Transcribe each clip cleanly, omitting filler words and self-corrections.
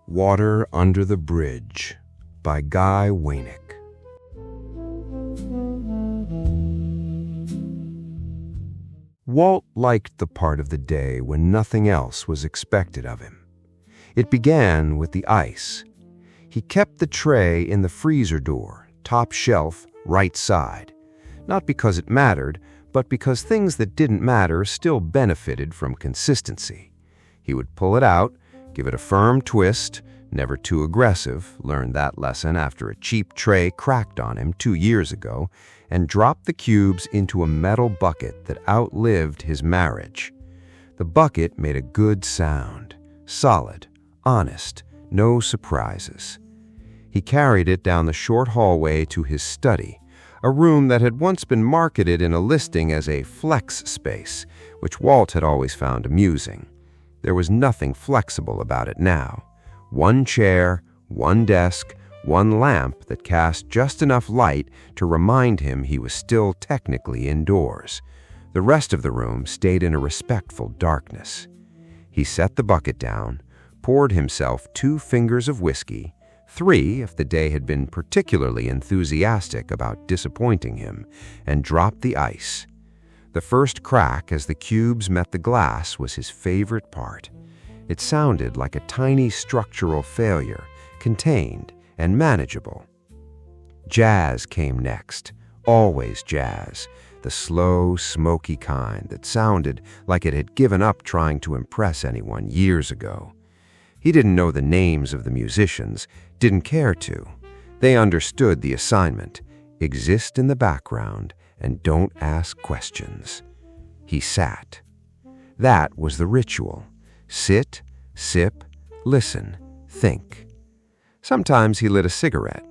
Water Under the Bridge by Guy Wainick. Walt liked the part of the day when nothing else was expected of him. It began with the ice. He kept the tray in the freezer door, top shelf, right side. Not because it mattered, but because things that didn't matter still benefited from consistency. He would pull it out, give it a firm twist, never too aggressive, learned that lesson after a cheap tray cracked on him 2 years ago, and drop the cubes into a metal bucket that outlived his marriage. The bucket made a good sound, solid, honest, no surprises. He carried it down the short hallway to his study, a room that had once been marketed in a listing as a flex space, which Walt had always found amusing. There was nothing flexible about it now. One chair, one desk, one lamp that cast just enough light to remind him he was still technically indoors. The rest of the room stayed in a respectful darkness. He set the bucket down, poured himself 2 fingers of whiskey, 3 if the day had been particularly enthusiastic about disappointing him, and dropped the ice. The first crack as the cubes met the glass was his favorite part. It sounded like a tiny structural failure, contained and manageable. Jazz came next, always jazz, the slow, smoky kind that sounded like it had given up trying to impress anyone years ago. He didn't know the names of the musicians, didn't care to. They understood the assignment: exist in the background and don't ask questions. He sat. That was the ritual. Sit, sip, listen, think. Sometimes he lit a cigarette.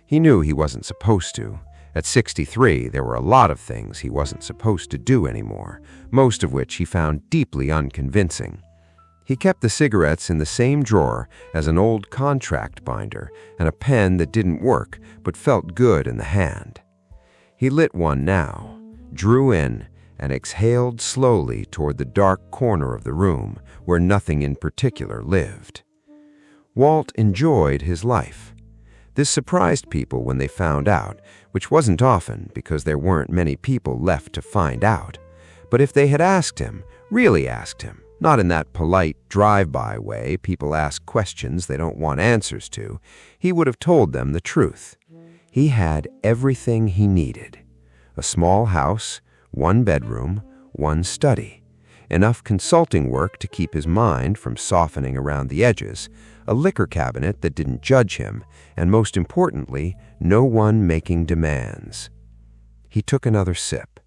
He knew he wasn't supposed to. At 63, there were a lot of things he wasn't supposed to do anymore, most of which he found deeply unconvincing. He kept the cigarettes in the same drawer as an old contract binder and a pen that didn't work but felt good in the hand. He lit one now, drew in, and exhaled slowly toward the dark corner of the room where nothing in particular lived. Walt enjoyed his life. This surprised people when they found out, which wasn't often because there weren't many people left to find out. But if they had asked him, really asked him, not in that polite drive-by way people ask questions they don't want answers to, he would have told them the truth. He had everything he needed. A small house, 1 bedroom, 1 study, enough consulting work to keep his mind from softening around the edges, a liquor cabinet that didn't judge him, and most importantly, no one making demands. He took another sip.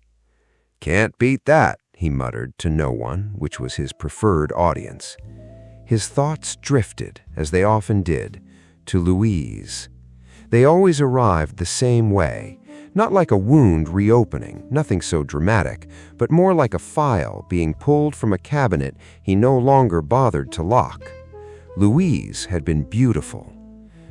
"Can't beat that," he muttered to no one, which was his preferred audience. His thoughts drifted, as they often did, to Louise. They always arrived the same way, not like a wound reopening, nothing so dramatic, but more like a file being pulled from a cabinet he no longer bothered to lock. Louise had been beautiful.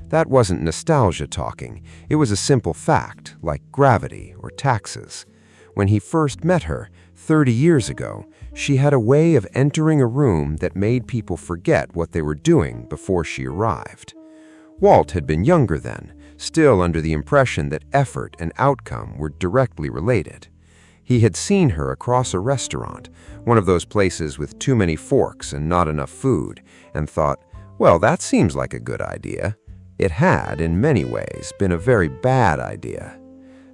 That wasn't nostalgia talking. It was a simple fact, like gravity or taxes. When he first met her, 30 years ago, she had a way of entering a room that made people forget what they were doing before she arrived. Walt had been younger then, still under the impression that effort and outcome were directly related. He had seen her across a restaurant, one of those places with too many forks and not enough food, and thought, well, that seems like a good idea. It had, in many ways, been a very bad idea.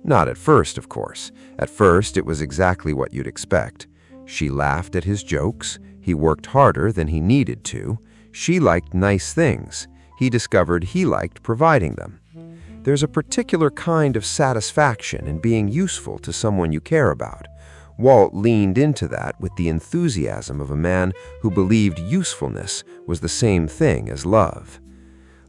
Not at first, of course. At first, it was exactly what you'd expect. She laughed at his jokes. He worked harder than he needed to. She liked nice things. He discovered he liked providing them. There's a particular kind of satisfaction in being useful to someone you care about. Walt leaned into that with the enthusiasm of a man who believed usefulness was the same thing as love.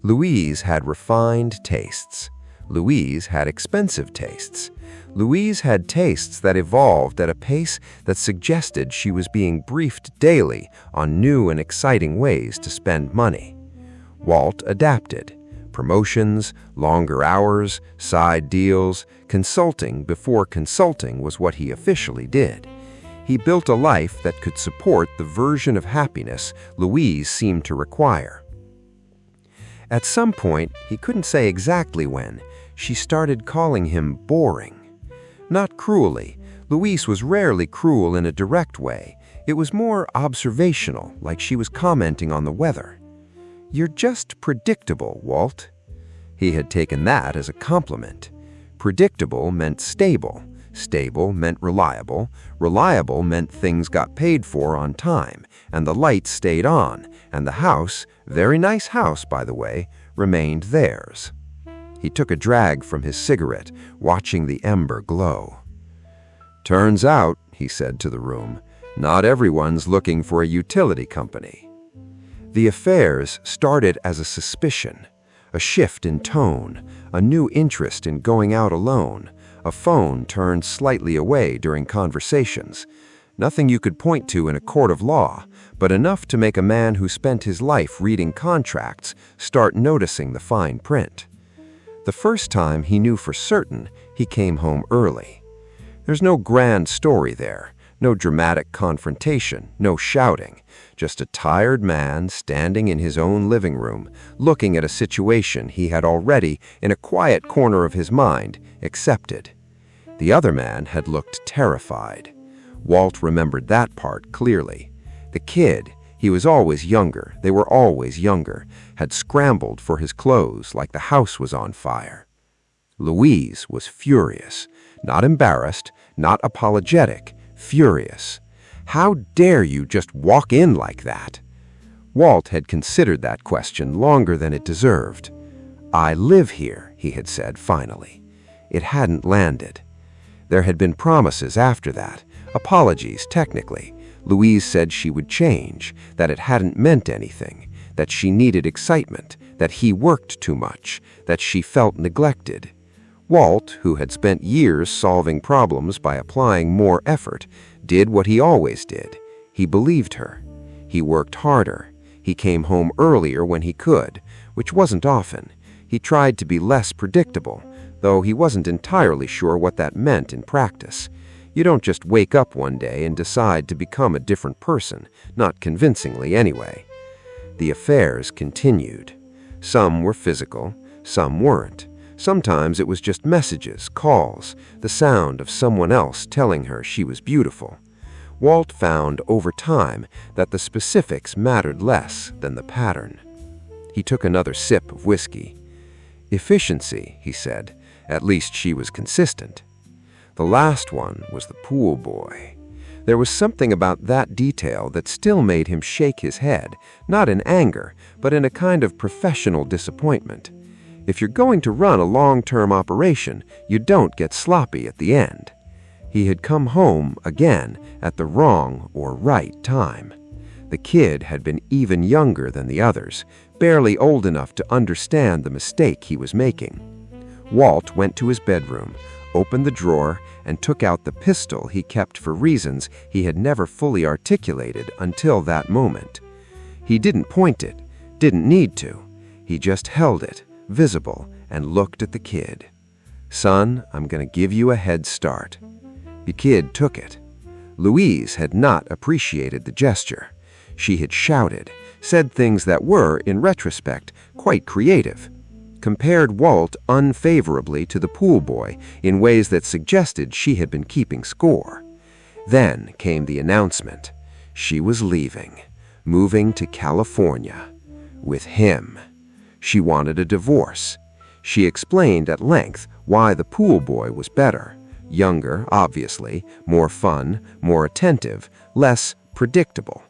Louise had refined tastes. Louise had expensive tastes. Louise had tastes that evolved at a pace that suggested she was being briefed daily on new and exciting ways to spend money. Walt adapted. Promotions, longer hours, side deals, consulting before consulting was what he officially did. He built a life that could support the version of happiness Louise seemed to require. At some point, he couldn't say exactly when, she started calling him boring. Not cruelly. Louise was rarely cruel in a direct way. It was more observational, like she was commenting on the weather. "You're just predictable, Walt." He had taken that as a compliment. Predictable meant stable. Stable meant reliable. Reliable meant things got paid for on time, and the lights stayed on, and the house, very nice house by the way, remained theirs. He took a drag from his cigarette, watching the ember glow. "Turns out," he said to the room, "not everyone's looking for a utility company." The affairs started as a suspicion, a shift in tone, a new interest in going out alone, a phone turned slightly away during conversations. Nothing you could point to in a court of law, but enough to make a man who spent his life reading contracts start noticing the fine print. The first time he knew for certain, he came home early. There's no grand story there, no dramatic confrontation, no shouting, just a tired man standing in his own living room, looking at a situation he had already, in a quiet corner of his mind, accepted. The other man had looked terrified. Walt remembered that part clearly. The kid, he was always younger, they were always younger, had scrambled for his clothes like the house was on fire. Louise was furious, not embarrassed, not apologetic, furious. "How dare you just walk in like that?" Walt had considered that question longer than it deserved. "I live here," he had said finally. It hadn't landed. There had been promises after that, apologies technically. Louise said she would change, that it hadn't meant anything, that she needed excitement, that he worked too much, that she felt neglected. Walt, who had spent years solving problems by applying more effort, did what he always did. He believed her. He worked harder. He came home earlier when he could, which wasn't often. He tried to be less predictable, though he wasn't entirely sure what that meant in practice. You don't just wake up one day and decide to become a different person, not convincingly anyway. The affairs continued. Some were physical, some weren't. Sometimes it was just messages, calls, the sound of someone else telling her she was beautiful. Walt found over time that the specifics mattered less than the pattern. He took another sip of whiskey. "Efficiency," he said. "At least she was consistent." The last one was the pool boy. There was something about that detail that still made him shake his head, not in anger, but in a kind of professional disappointment. If you're going to run a long-term operation, you don't get sloppy at the end. He had come home, again, at the wrong or right time. The kid had been even younger than the others, barely old enough to understand the mistake he was making. Walt went to his bedroom, opened the drawer, and took out the pistol he kept for reasons he had never fully articulated until that moment. He didn't point it, didn't need to. He just held it, visible, and looked at the kid. "Son, I'm going to give you a head start." The kid took it. Louise had not appreciated the gesture. She had shouted, said things that were, in retrospect, quite creative. Compared Walt unfavorably to the pool boy in ways that suggested she had been keeping score. Then came the announcement. She was leaving, moving to California. With him. She wanted a divorce. She explained at length why the pool boy was better. Younger, obviously, more fun, more attentive, less predictable.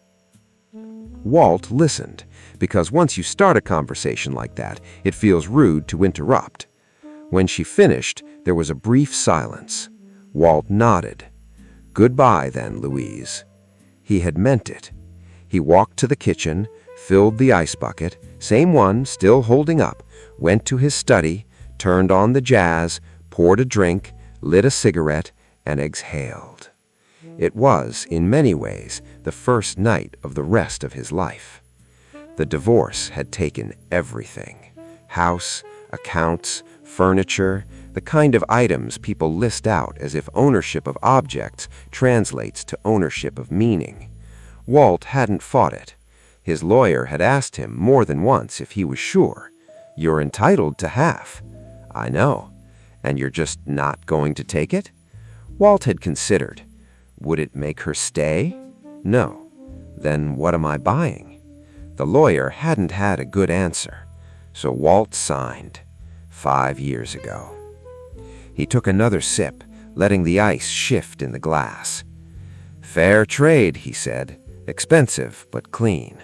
Walt listened, because once you start a conversation like that, it feels rude to interrupt. When she finished, there was a brief silence. Walt nodded. "Goodbye, then, Louise." He had meant it. He walked to the kitchen, filled the ice bucket, same one, still holding up, went to his study, turned on the jazz, poured a drink, lit a cigarette, and exhaled. It was, in many ways, the first night of the rest of his life. The divorce had taken everything. House, accounts, furniture, the kind of items people list out as if ownership of objects translates to ownership of meaning. Walt hadn't fought it. His lawyer had asked him more than once if he was sure. "You're entitled to half." "I know. And you're just not going to take it?" Walt had considered. Would it make her stay? No. Then what am I buying? The lawyer hadn't had a good answer, so Walt signed 5 years ago. He took another sip, letting the ice shift in the glass. "Fair trade," he said. "Expensive, but clean."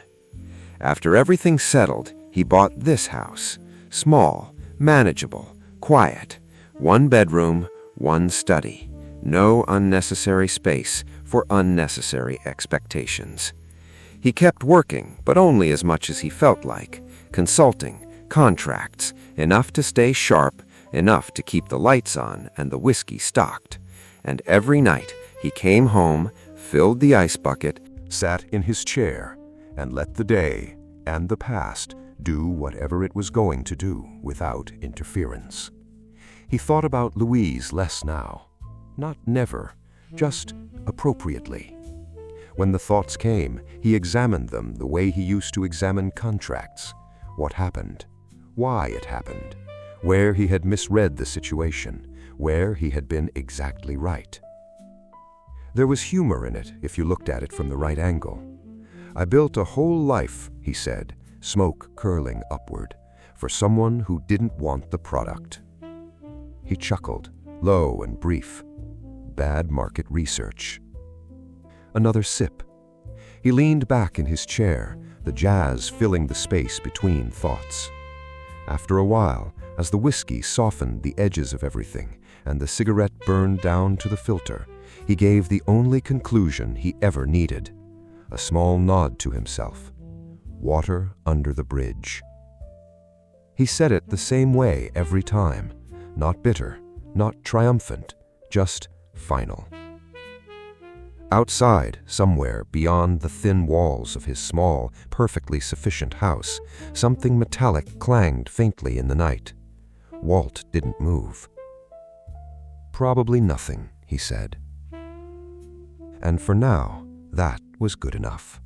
After everything settled, he bought this house. Small, manageable, quiet. 1 bedroom, 1 study. No unnecessary space for unnecessary expectations. He kept working, but only as much as he felt like. Consulting, contracts, enough to stay sharp, enough to keep the lights on and the whiskey stocked. And every night he came home, filled the ice bucket, sat in his chair, and let the day and the past do whatever it was going to do without interference. He thought about Louise less now. Not never, just appropriately. When the thoughts came, he examined them the way he used to examine contracts. What happened? Why it happened? Where he had misread the situation? Where he had been exactly right? There was humor in it if you looked at it from the right angle. "I built a whole life," he said, smoke curling upward, "for someone who didn't want the product." He chuckled, low and brief. Bad market research. Another sip. He leaned back in his chair, the jazz filling the space between thoughts. After a while, as the whiskey softened the edges of everything and the cigarette burned down to the filter, he gave the only conclusion he ever needed. A small nod to himself. Water under the bridge. He said it the same way every time. Not bitter, not triumphant, just final. Outside, somewhere beyond the thin walls of his small, perfectly sufficient house, something metallic clanged faintly in the night. Walt didn't move. "Probably nothing," he said. And for now, that was good enough.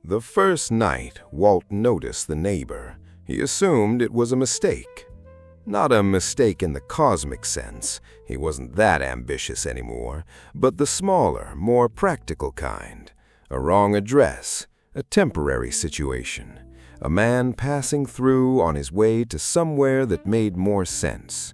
The first night, Walt noticed the neighbor. He assumed it was a mistake. Not a mistake in the cosmic sense, he wasn't that ambitious anymore, but the smaller, more practical kind. A wrong address, a temporary situation, a man passing through on his way to somewhere that made more sense.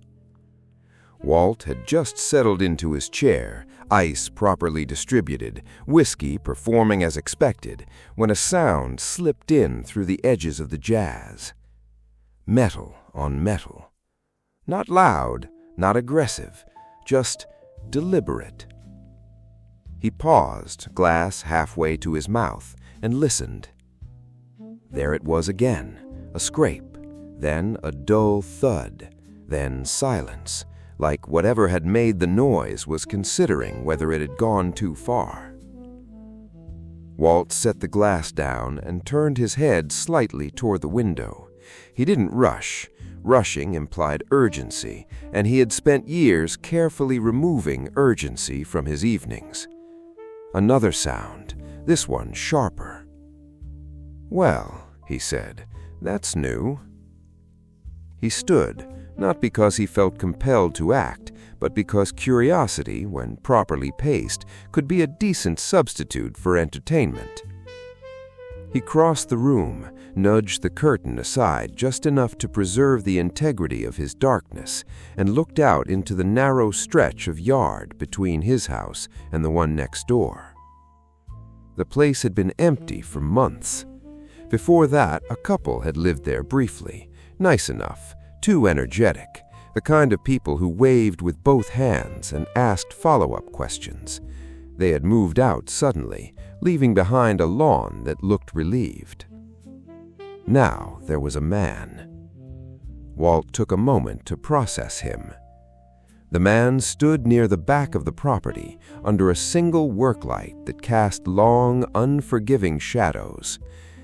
Walt had just settled into his chair, ice properly distributed, whiskey performing as expected, when a sound slipped in through the edges of the jazz. Metal on metal. Not loud, not aggressive, just deliberate. He paused, glass halfway to his mouth, and listened. There it was again, a scrape, then a dull thud, then silence, like whatever had made the noise was considering whether it had gone too far. Walt set the glass down and turned his head slightly toward the window. He didn't rush. Rushing implied urgency, and he had spent years carefully removing urgency from his evenings. Another sound, this one sharper. "Well," he said, "that's new." He stood, not because he felt compelled to act, but because curiosity, when properly paced, could be a decent substitute for entertainment. He crossed the room, nudged the curtain aside just enough to preserve the integrity of his darkness, and looked out into the narrow stretch of yard between his house and the one next door. The place had been empty for months. Before that, a couple had lived there briefly, nice enough, too energetic, the kind of people who waved with both hands and asked follow-up questions. They had moved out suddenly, leaving behind a lawn that looked relieved. Now there was a man. Walt took a moment to process him. The man stood near the back of the property, under a single work light that cast long, unforgiving shadows.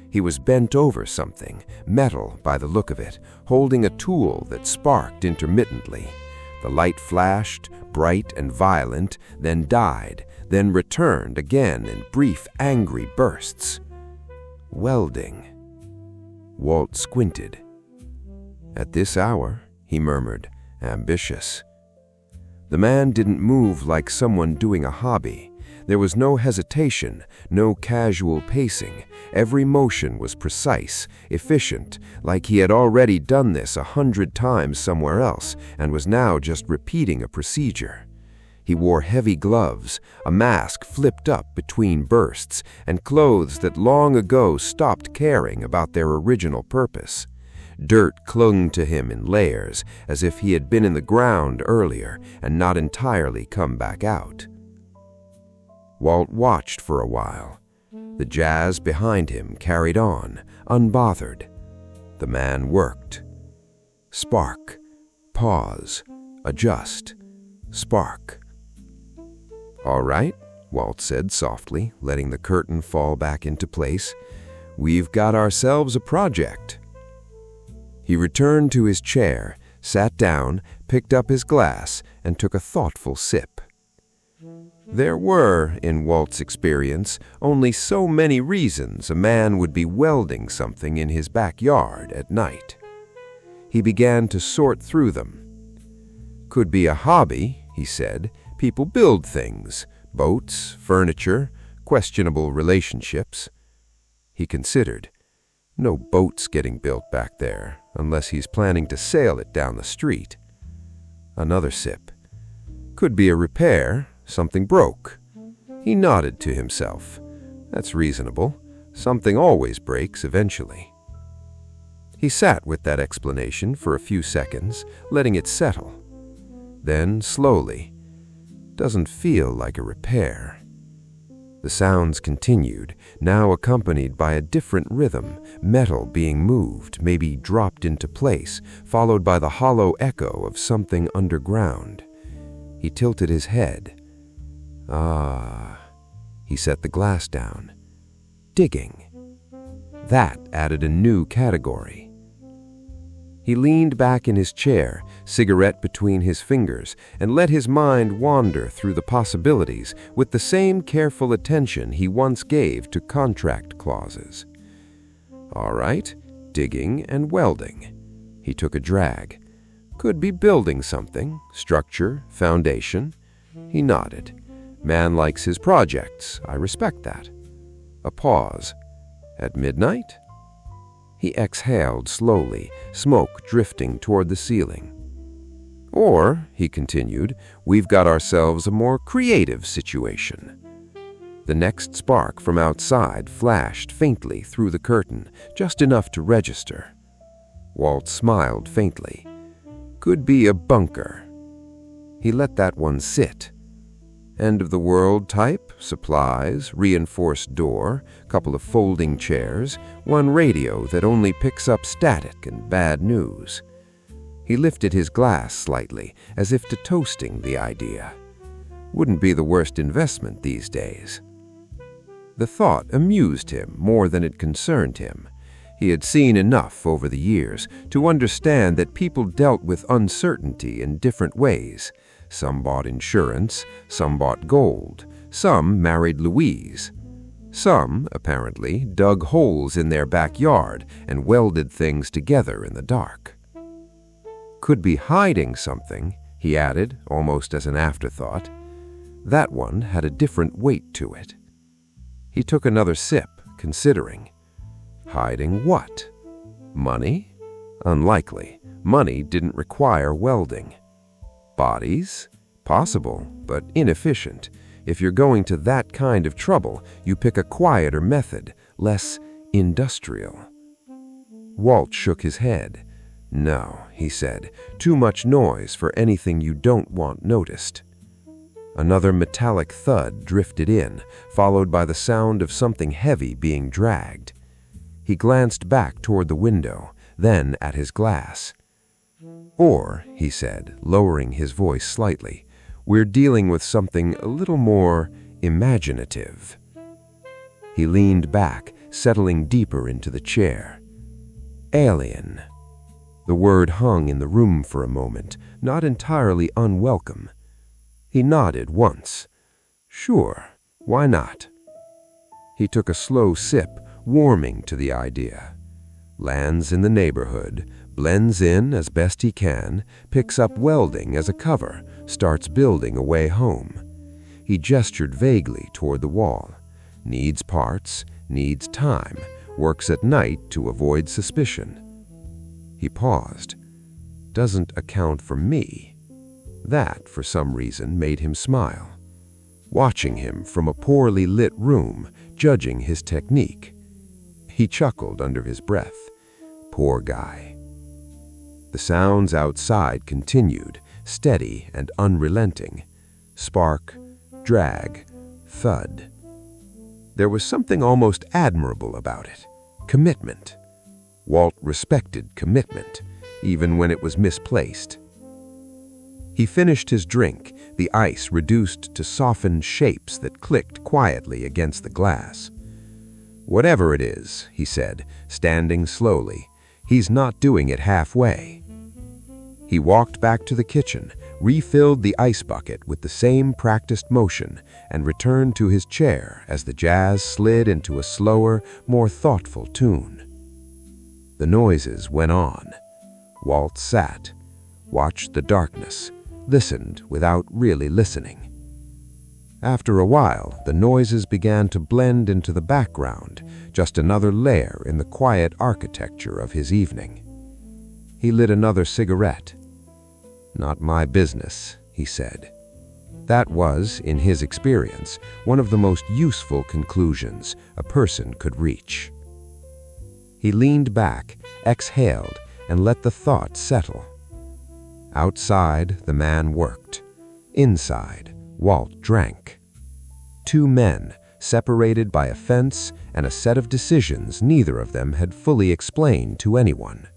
He was bent over something, metal by the look of it, holding a tool that sparked intermittently. The light flashed, bright and violent, then died, then returned again in brief, angry bursts. Welding. Walt squinted. "At this hour," he murmured, "ambitious." The man didn't move like someone doing a hobby. There was no hesitation, no casual pacing. Every motion was precise, efficient, like he had already done this 100 times somewhere else and was now just repeating a procedure. He wore heavy gloves, a mask flipped up between bursts, and clothes that long ago stopped caring about their original purpose. Dirt clung to him in layers, as if he had been in the ground earlier and not entirely come back out. Walt watched for a while. The jazz behind him carried on, unbothered. The man worked. Spark. Pause. Adjust. Spark. "All right," Walt said softly, letting the curtain fall back into place. "We've got ourselves a project." He returned to his chair, sat down, picked up his glass, and took a thoughtful sip. There were, in Walt's experience, only so many reasons a man would be welding something in his backyard at night. He began to sort through them. "Could be a hobby," he said. "People build things, boats, furniture, questionable relationships." He considered. No boat's getting built back there, unless he's planning to sail it down the street. Another sip. "Could be a repair, something broke." He nodded to himself. "That's reasonable. Something always breaks eventually." He sat with that explanation for a few seconds, letting it settle. Then, slowly, "Doesn't feel like a repair." The sounds continued, now accompanied by a different rhythm, metal being moved, maybe dropped into place, followed by the hollow echo of something underground. He tilted his head. "Ah." He set the glass down. "Digging." That added a new category. He leaned back in his chair, cigarette between his fingers, and let his mind wander through the possibilities with the same careful attention he once gave to contract clauses. "All right, digging and welding." He took a drag. "Could be building something, structure, foundation." He nodded. "Man likes his projects. I respect that." A pause. "At midnight?" He exhaled slowly, smoke drifting toward the ceiling. "Or," he continued, "we've got ourselves a more creative situation." The next spark from outside flashed faintly through the curtain, just enough to register. Walt smiled faintly. "Could be a bunker." He let that one sit. End-of-the-world type, supplies, reinforced door, couple of folding chairs, one radio that only picks up static and bad news. He lifted his glass slightly, as if to toasting the idea. Wouldn't be the worst investment these days. The thought amused him more than it concerned him. He had seen enough over the years to understand that people dealt with uncertainty in different ways. Some bought insurance, some bought gold, some married Louise. Some, apparently, dug holes in their backyard and welded things together in the dark. "Could be hiding something," he added, almost as an afterthought. That one had a different weight to it. He took another sip, considering. Hiding what? Money? Unlikely. Money didn't require welding. Bodies? Possible, but inefficient. If you're going to that kind of trouble, you pick a quieter method, less industrial. Walt shook his head. "No," he said, "too much noise for anything you don't want noticed." Another metallic thud drifted in, followed by the sound of something heavy being dragged. He glanced back toward the window, then at his glass. "Or," he said, lowering his voice slightly, "we're dealing with something a little more imaginative." He leaned back, settling deeper into the chair. Alien. The word hung in the room for a moment, not entirely unwelcome. He nodded once. Sure, why not? He took a slow sip, warming to the idea. Lands in the neighborhood, blends in as best he can, picks up welding as a cover, starts building a way home. He gestured vaguely toward the wall. Needs parts, needs time, works at night to avoid suspicion. He paused. Doesn't account for me. That, for some reason, made him smile. Watching him from a poorly lit room, judging his technique. He chuckled under his breath. Poor guy. The sounds outside continued, steady and unrelenting. Spark, drag, thud. There was something almost admirable about it. Commitment. Walt respected commitment, even when it was misplaced. He finished his drink, the ice reduced to softened shapes that clicked quietly against the glass. "Whatever it is," he said, standing slowly, "he's not doing it halfway." He walked back to the kitchen, refilled the ice bucket with the same practiced motion, and returned to his chair as the jazz slid into a slower, more thoughtful tune. The noises went on. Walt sat, watched the darkness, listened without really listening. After a while, the noises began to blend into the background, just another layer in the quiet architecture of his evening. He lit another cigarette. "Not my business," he said. That was, in his experience, one of the most useful conclusions a person could reach. He leaned back, exhaled, and let the thought settle. Outside, the man worked. Inside, Walt drank. Two men, separated by a fence and a set of decisions neither of them had fully explained to anyone,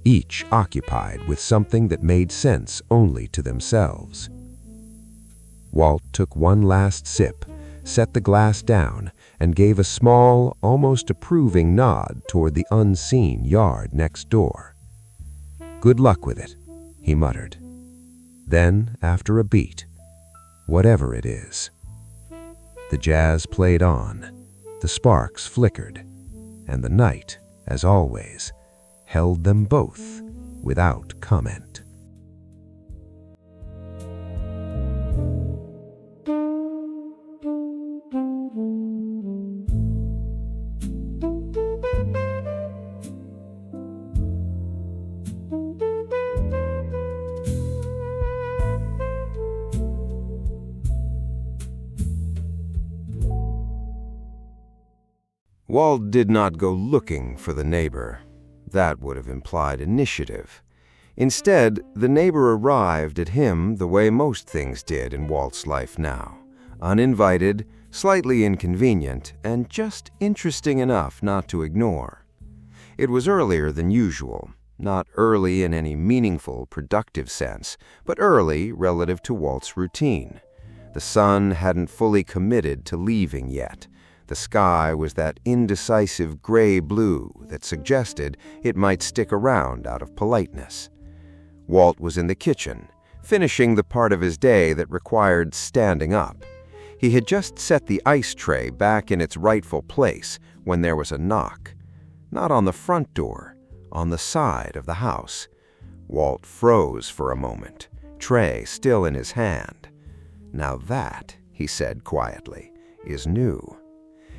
each occupied with something that made sense only to themselves. Walt took one last sip, set the glass down, and gave a small, almost approving nod toward the unseen yard next door. "Good luck with it," he muttered. Then, after a beat, "Whatever it is." The jazz played on, the sparks flickered, and the night, as always, held them both without comment. Walt did not go looking for the neighbor. That would have implied initiative. Instead, the neighbor arrived at him the way most things did in Walt's life now. Uninvited, slightly inconvenient, and just interesting enough not to ignore. It was earlier than usual. Not early in any meaningful, productive sense, but early relative to Walt's routine. The sun hadn't fully committed to leaving yet. The sky was that indecisive gray-blue that suggested it might stick around out of politeness. Walt was in the kitchen, finishing the part of his day that required standing up. He had just set the ice tray back in its rightful place when there was a knock. Not on the front door, on the side of the house. Walt froze for a moment, tray still in his hand. "Now that," he said quietly, "is new."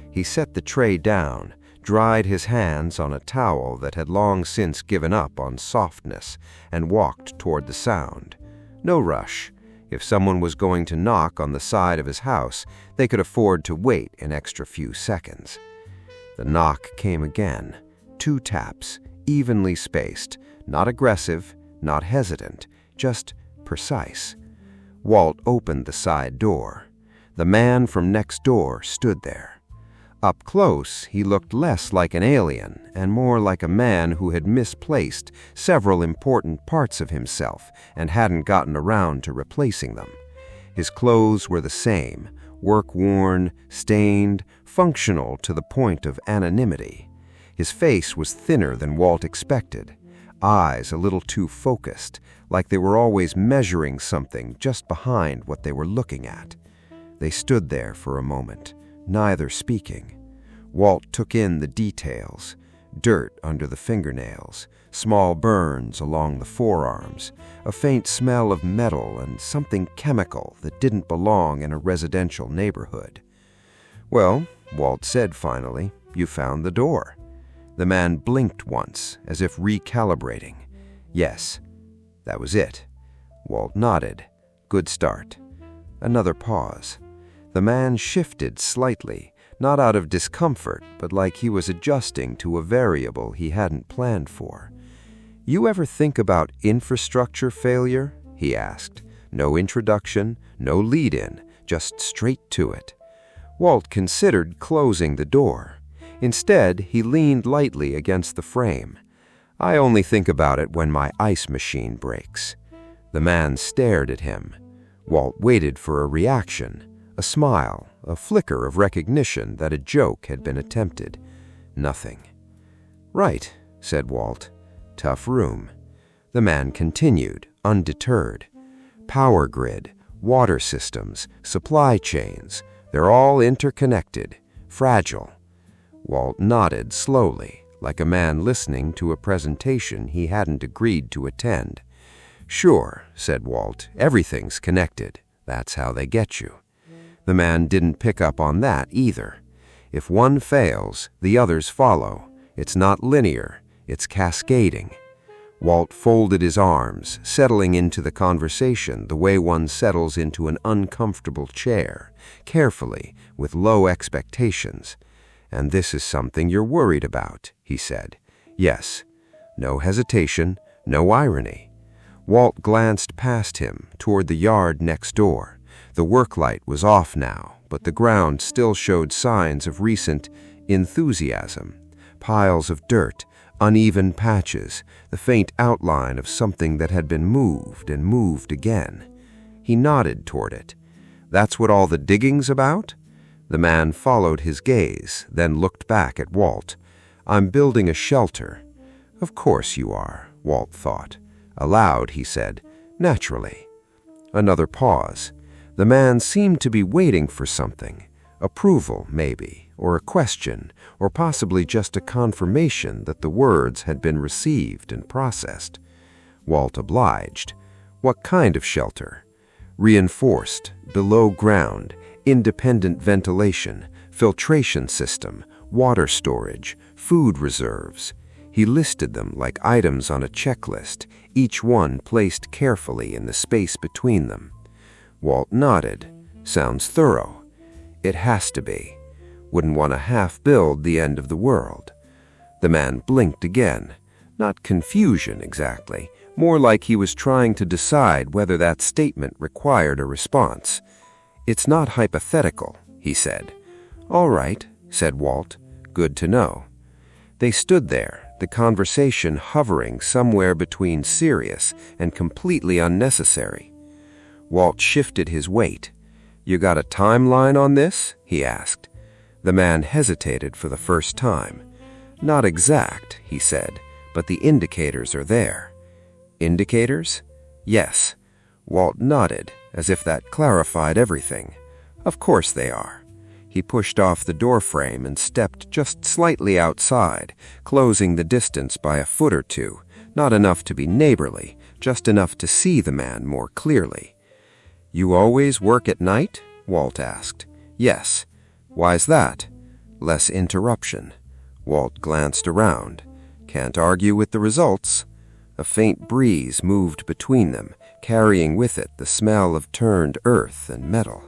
He set the tray down, dried his hands on a towel that had long since given up on softness, and walked toward the sound. No rush. If someone was going to knock on the side of his house, they could afford to wait an extra few seconds. The knock came again. 2 taps, evenly spaced, not aggressive, not hesitant, just precise. Walt opened the side door. The man from next door stood there. Up close, he looked less like an alien and more like a man who had misplaced several important parts of himself and hadn't gotten around to replacing them. His clothes were the same, work-worn, stained, functional to the point of anonymity. His face was thinner than Walt expected, eyes a little too focused, like they were always measuring something just behind what they were looking at. They stood there for a moment, neither speaking. Walt took in the details: dirt under the fingernails, small burns along the forearms, a faint smell of metal and something chemical that didn't belong in a residential neighborhood. "Well," Walt said finally, "you found the door." The man blinked once, as if recalibrating. "Yes, that was it." Walt nodded. "Good start." Another pause. The man shifted slightly, not out of discomfort, but like he was adjusting to a variable he hadn't planned for. "You ever think about infrastructure failure?" he asked. No introduction, no lead-in, just straight to it. Walt considered closing the door. Instead, he leaned lightly against the frame. "I only think about it when my ice machine breaks." The man stared at him. Walt waited for a reaction, a smile, a flicker of recognition that a joke had been attempted. Nothing. "Right," said Walt. "Tough room." The man continued, undeterred. "Power grid, water systems, supply chains, they're all interconnected, fragile." Walt nodded slowly, like a man listening to a presentation he hadn't agreed to attend. "Sure," said Walt, "everything's connected. That's how they get you." The man didn't pick up on that either. If one fails, the others follow. It's not linear, it's cascading. Walt folded his arms, settling into the conversation the way one settles into an uncomfortable chair, carefully, with low expectations. "And this is something you're worried about," he said. "Yes." No hesitation, no irony. Walt glanced past him, toward the yard next door. The work light was off now, but the ground still showed signs of recent enthusiasm. Piles of dirt, uneven patches, the faint outline of something that had been moved and moved again. He nodded toward it. "That's what all the digging's about?" The man followed his gaze, then looked back at Walt. "I'm building a shelter." "Of course you are," Walt thought. Aloud, he said, "Naturally." Another pause. The man seemed to be waiting for something. Approval, maybe, or a question, or possibly just a confirmation that the words had been received and processed. Walt obliged. "What kind of shelter?" "Reinforced, below ground, independent ventilation, filtration system, water storage, food reserves." He listed them like items on a checklist, each one placed carefully in the space between them. Walt nodded. "Sounds thorough." "It has to be. Wouldn't want to half-build the end of the world." The man blinked again. Not confusion exactly, more like he was trying to decide whether that statement required a response. "It's not hypothetical," he said. "All right," said Walt. "Good to know." They stood there, the conversation hovering somewhere between serious and completely unnecessary. Walt shifted his weight. "You got a timeline on this?" he asked. The man hesitated for the first time. "Not exact," he said, "but the indicators are there." "Indicators?" "Yes." Walt nodded, as if that clarified everything. "Of course they are." He pushed off the doorframe and stepped just slightly outside, closing the distance by a foot or two, not enough to be neighborly, just enough to see the man more clearly. "You always work at night?" Walt asked. "Yes." "Why's that?" "Less interruption." Walt glanced around. "Can't argue with the results." A faint breeze moved between them, carrying with it the smell of turned earth and metal.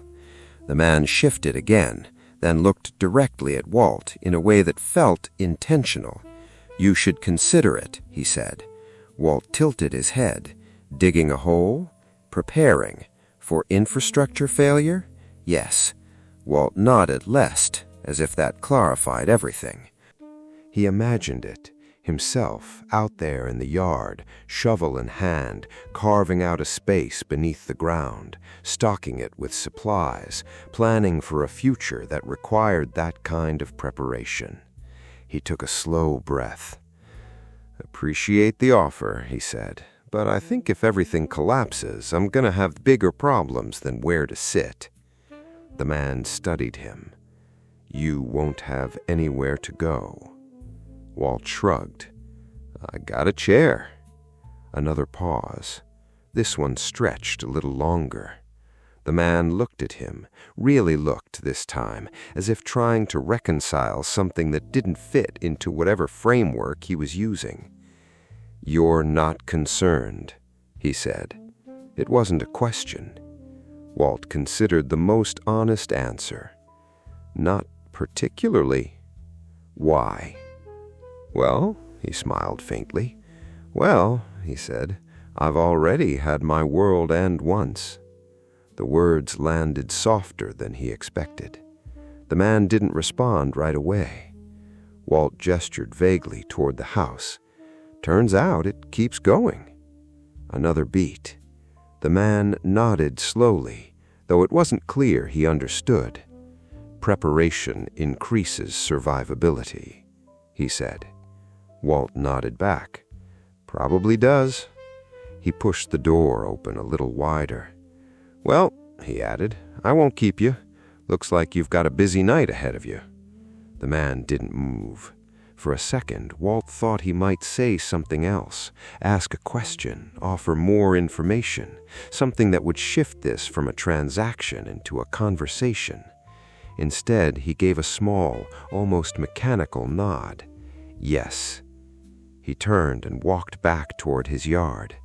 The man shifted again, then looked directly at Walt in a way that felt intentional. "You should consider it," he said. Walt tilted his head. "Digging a hole?" "Preparing. For infrastructure failure?" "Yes." Walt nodded lest, as if that clarified everything. He imagined it, himself out there in the yard, shovel in hand, carving out a space beneath the ground, stocking it with supplies, planning for a future that required that kind of preparation. He took a slow breath. "Appreciate the offer," he said, "but I think if everything collapses, I'm gonna have bigger problems than where to sit." The man studied him. "You won't have anywhere to go." Walt shrugged. "I got a chair." Another pause. This one stretched a little longer. The man looked at him, really looked this time, as if trying to reconcile something that didn't fit into whatever framework he was using. "You're not concerned," he said. It wasn't a question. Walt considered the most honest answer. "Not particularly." "Why?" "Well," he smiled faintly. "Well," he said, "I've already had my world end once." The words landed softer than he expected. The man didn't respond right away. Walt gestured vaguely toward the house. "Turns out it keeps going." Another beat. The man nodded slowly, though it wasn't clear he understood. "Preparation increases survivability," he said. Walt nodded back. "Probably does." He pushed the door open a little wider. "Well," he added, "I won't keep you. Looks like you've got a busy night ahead of you." The man didn't move. For a second, Walt thought he might say something else, ask a question, offer more information, something that would shift this from a transaction into a conversation. Instead, he gave a small, almost mechanical nod. "Yes." He turned and walked back toward his yard.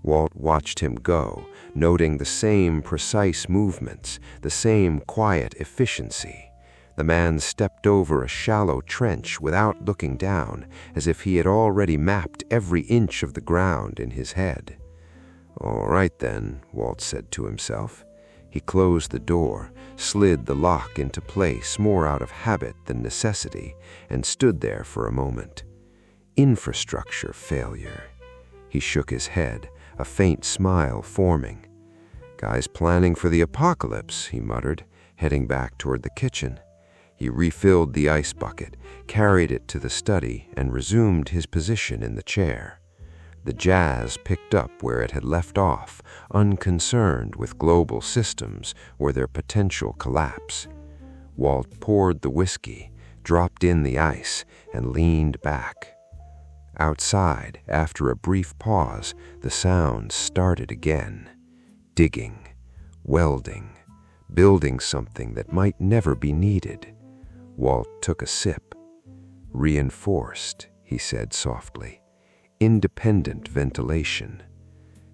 Walt watched him go, noting the same precise movements, the same quiet efficiency. The man stepped over a shallow trench without looking down, as if he had already mapped every inch of the ground in his head. "All right then," Walt said to himself. He closed the door, slid the lock into place more out of habit than necessity, and stood there for a moment. Infrastructure failure. He shook his head, a faint smile forming. "Guy's planning for the apocalypse," he muttered, heading back toward the kitchen. He refilled the ice bucket, carried it to the study, and resumed his position in the chair. The jazz picked up where it had left off, unconcerned with global systems or their potential collapse. Walt poured the whiskey, dropped in the ice, and leaned back. Outside, after a brief pause, the sounds started again. Digging, welding, building something that might never be needed. Walt took a sip. "Reinforced," he said softly. "Independent ventilation."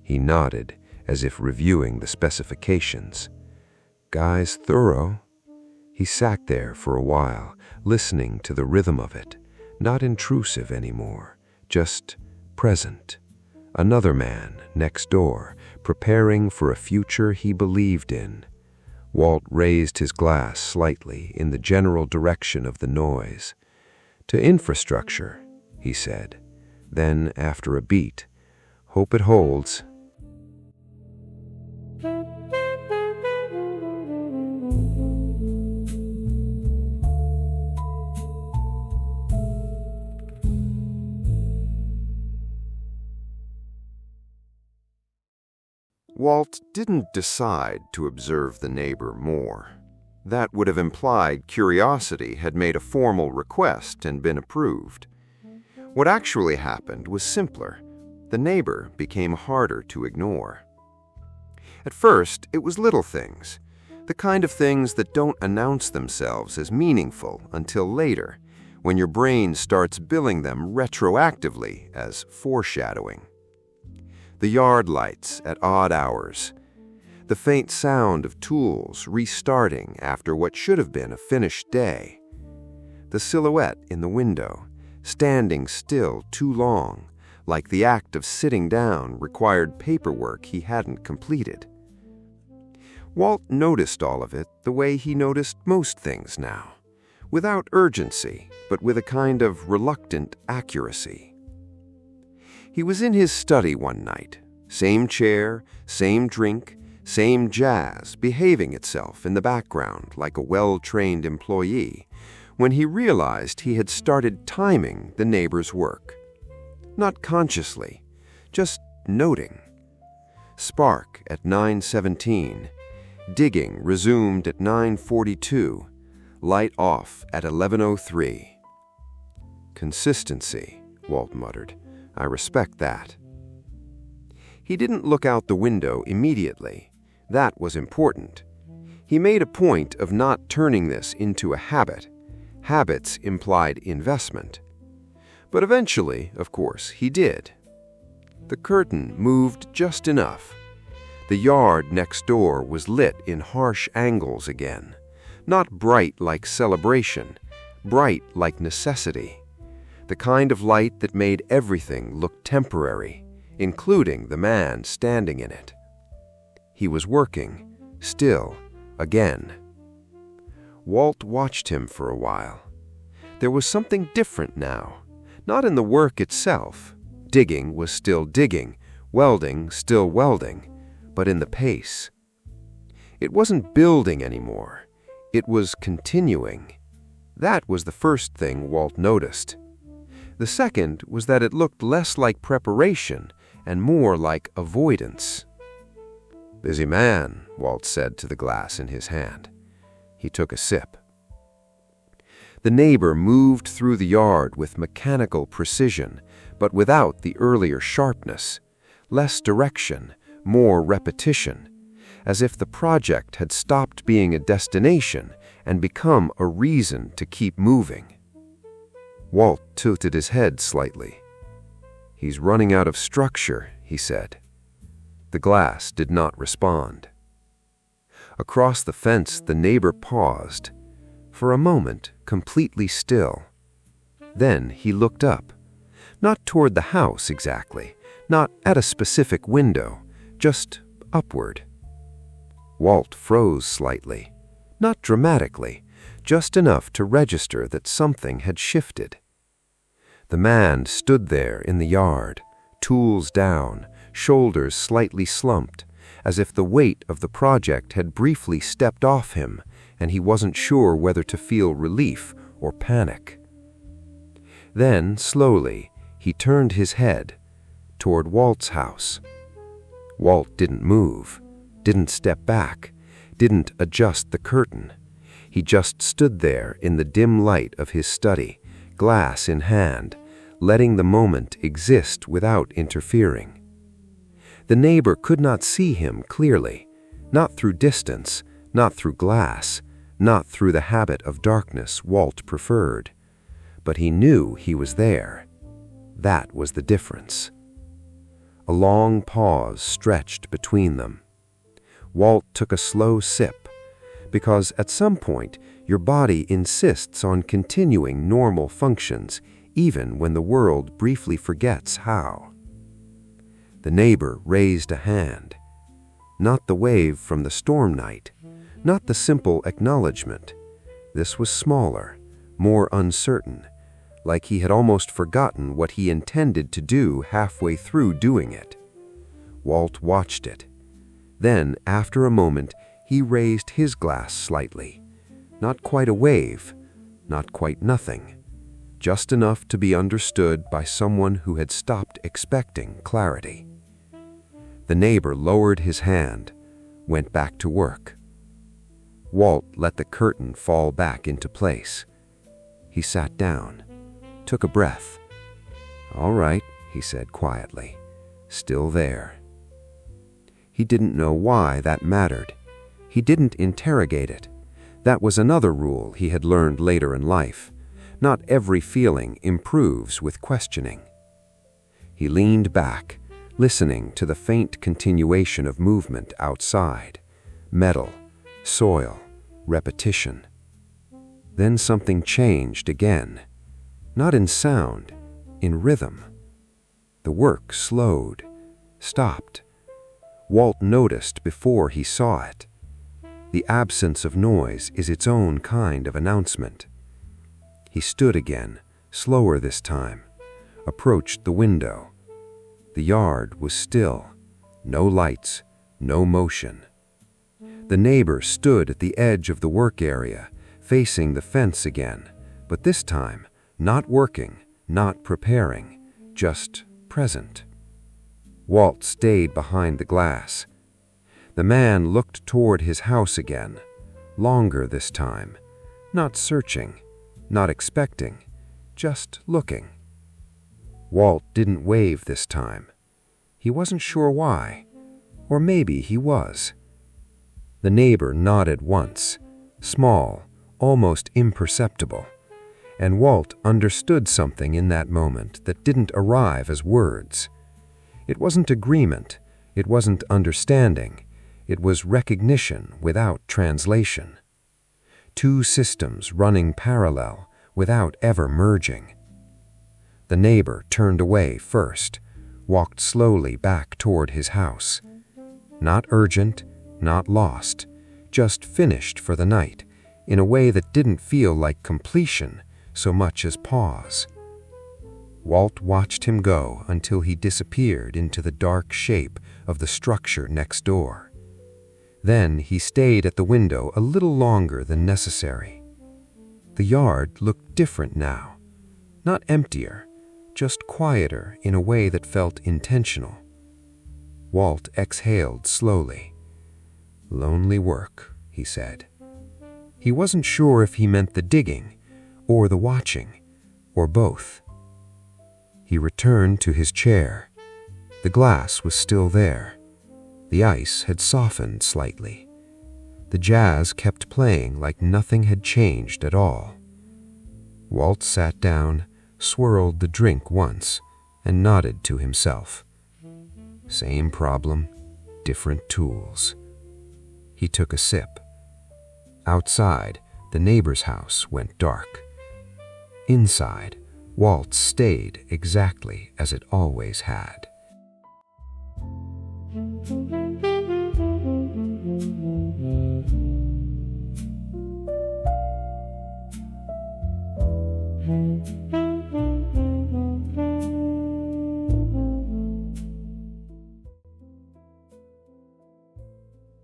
He nodded, as if reviewing the specifications. "Guy's thorough." He sat there for a while, listening to the rhythm of it, not intrusive anymore, just present. Another man, next door, preparing for a future he believed in. Walt raised his glass slightly in the general direction of the noise. "To infrastructure," he said. Then, after a beat, "Hope it holds." Walt didn't decide to observe the neighbor more. That would have implied curiosity had made a formal request and been approved. What actually happened was simpler. The neighbor became harder to ignore. At first, it was little things, the kind of things that don't announce themselves as meaningful until later, when your brain starts billing them retroactively as foreshadowing. The yard lights at odd hours, the faint sound of tools restarting after what should have been a finished day, the silhouette in the window, standing still too long, like the act of sitting down required paperwork he hadn't completed. Walt noticed all of it the way he noticed most things now, without urgency, but with a kind of reluctant accuracy. He was in his study one night, same chair, same drink, same jazz behaving itself in the background like a well-trained employee, when he realized he had started timing the neighbor's work. Not consciously, just noting. Spark at 9:17, digging resumed at 9:42, light off at 11:03. Consistency, Walt muttered. I respect that. He didn't look out the window immediately. That was important. He made a point of not turning this into a habit. Habits implied investment. But eventually, of course, he did. The curtain moved just enough. The yard next door was lit in harsh angles again, not bright like celebration, bright like necessity, the kind of light that made everything look temporary, including the man standing in it. He was working, still, again. Walt watched him for a while. There was something different now, not in the work itself. Digging was still digging, welding still welding, but in the pace. It wasn't building anymore. It was continuing. That was the first thing Walt noticed. The second was that it looked less like preparation and more like avoidance. Busy man, Walt said to the glass in his hand. He took a sip. The neighbor moved through the yard with mechanical precision, but without the earlier sharpness, less direction, more repetition, as if the project had stopped being a destination and become a reason to keep moving. Walt tilted his head slightly. He's running out of structure, he said. The glass did not respond. Across the fence, the neighbor paused, for a moment completely still. Then he looked up, not toward the house exactly, not at a specific window, just upward. Walt froze slightly, not dramatically, just enough to register that something had shifted. The man stood there in the yard, tools down, shoulders slightly slumped, as if the weight of the project had briefly stepped off him and he wasn't sure whether to feel relief or panic. Then, slowly, he turned his head toward Walt's house. Walt didn't move, didn't step back, didn't adjust the curtain. He just stood there in the dim light of his study, glass in hand, letting the moment exist without interfering. The neighbor could not see him clearly, not through distance, not through glass, not through the habit of darkness Walt preferred. But he knew he was there. That was the difference. A long pause stretched between them. Walt took a slow sip, because at some point your body insists on continuing normal functions even when the world briefly forgets how. The neighbor raised a hand. Not the wave from the storm night, not the simple acknowledgement. This was smaller, more uncertain, like he had almost forgotten what he intended to do halfway through doing it. Walt watched it. Then, after a moment, he raised his glass slightly. Not quite a wave, not quite nothing, just enough to be understood by someone who had stopped expecting clarity. The neighbor lowered his hand, went back to work. Walt let the curtain fall back into place. He sat down, took a breath. "All right," he said quietly, "still there." He didn't know why that mattered. He didn't interrogate it. That was another rule he had learned later in life. Not every feeling improves with questioning. He leaned back, listening to the faint continuation of movement outside. Metal, soil, repetition. Then something changed again. Not in sound, in rhythm. The work slowed, stopped. Walt noticed before he saw it. The absence of noise is its own kind of announcement. He stood again, slower this time, approached the window. The yard was still. No lights, no motion. The neighbor stood at the edge of the work area, facing the fence again, but this time, not working, not preparing, just present. Walt stayed behind the glass. The man looked toward his house again, longer this time, not searching, not expecting, just looking. Walt didn't wave this time. He wasn't sure why, or maybe he was. The neighbor nodded once, small, almost imperceptible, and Walt understood something in that moment that didn't arrive as words. It wasn't agreement, it wasn't understanding, it was recognition without translation. Two systems running parallel without ever merging. The neighbor turned away first, walked slowly back toward his house. Not urgent, not lost, just finished for the night, in a way that didn't feel like completion so much as pause. Walt watched him go until he disappeared into the dark shape of the structure next door. Then he stayed at the window a little longer than necessary. The yard looked different now, not emptier, just quieter in a way that felt intentional. Walt exhaled slowly. "Lonely work," he said. He wasn't sure if he meant the digging, or the watching, or both. He returned to his chair. The glass was still there. The ice had softened slightly. The jazz kept playing like nothing had changed at all. Walt sat down, swirled the drink once, and nodded to himself. Same problem, different tools. He took a sip. Outside, the neighbor's house went dark. Inside, Walt stayed exactly as it always had.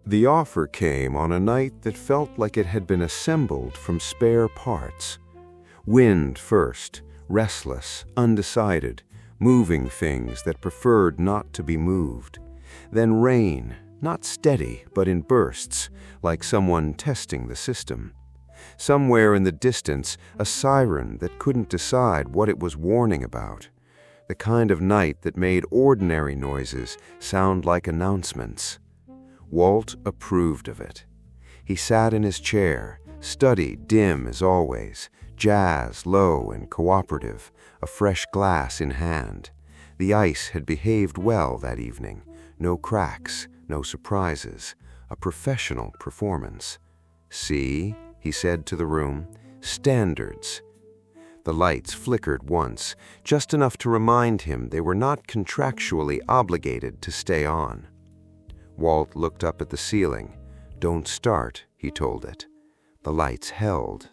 The offer came on a night that felt like it had been assembled from spare parts. Wind first, restless, undecided, moving things that preferred not to be moved. Then rain, not steady, but in bursts, like someone testing the system. Somewhere in the distance, a siren that couldn't decide what it was warning about. The kind of night that made ordinary noises sound like announcements. Walt approved of it. He sat in his chair, study dim as always, jazz low and cooperative, a fresh glass in hand. The ice had behaved well that evening. No cracks, no surprises. A professional performance. "See," he said to the room, "standards." The lights flickered once, just enough to remind him they were not contractually obligated to stay on. Walt looked up at the ceiling. "Don't start," he told it. The lights held.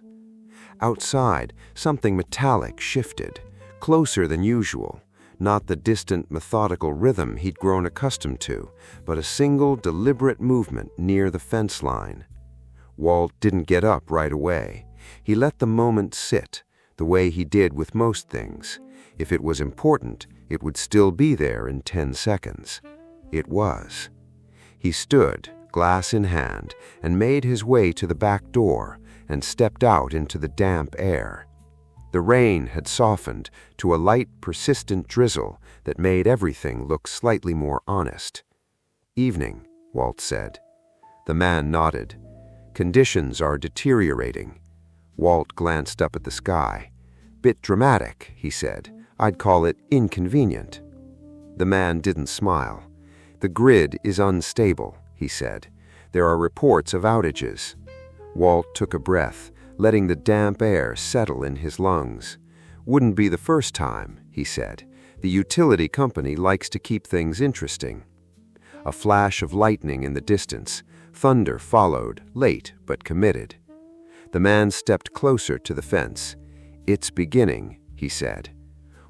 Outside, something metallic shifted, closer than usual, not the distant methodical rhythm he'd grown accustomed to, but a single deliberate movement near the fence line. Walt didn't get up right away. He let the moment sit, the way he did with most things. If it was important, it would still be there in 10 seconds. It was. He stood, glass in hand, and made his way to the back door and stepped out into the damp air. The rain had softened to a light, persistent drizzle that made everything look slightly more honest. "Evening," Walt said. The man nodded. "Conditions are deteriorating." Walt glanced up at the sky. "Bit dramatic," he said. "I'd call it inconvenient." The man didn't smile. "The grid is unstable," he said. "There are reports of outages." Walt took a breath, letting the damp air settle in his lungs. "Wouldn't be the first time," he said. "The utility company likes to keep things interesting." A flash of lightning in the distance. Thunder followed, late but committed. The man stepped closer to the fence. "It's beginning," he said.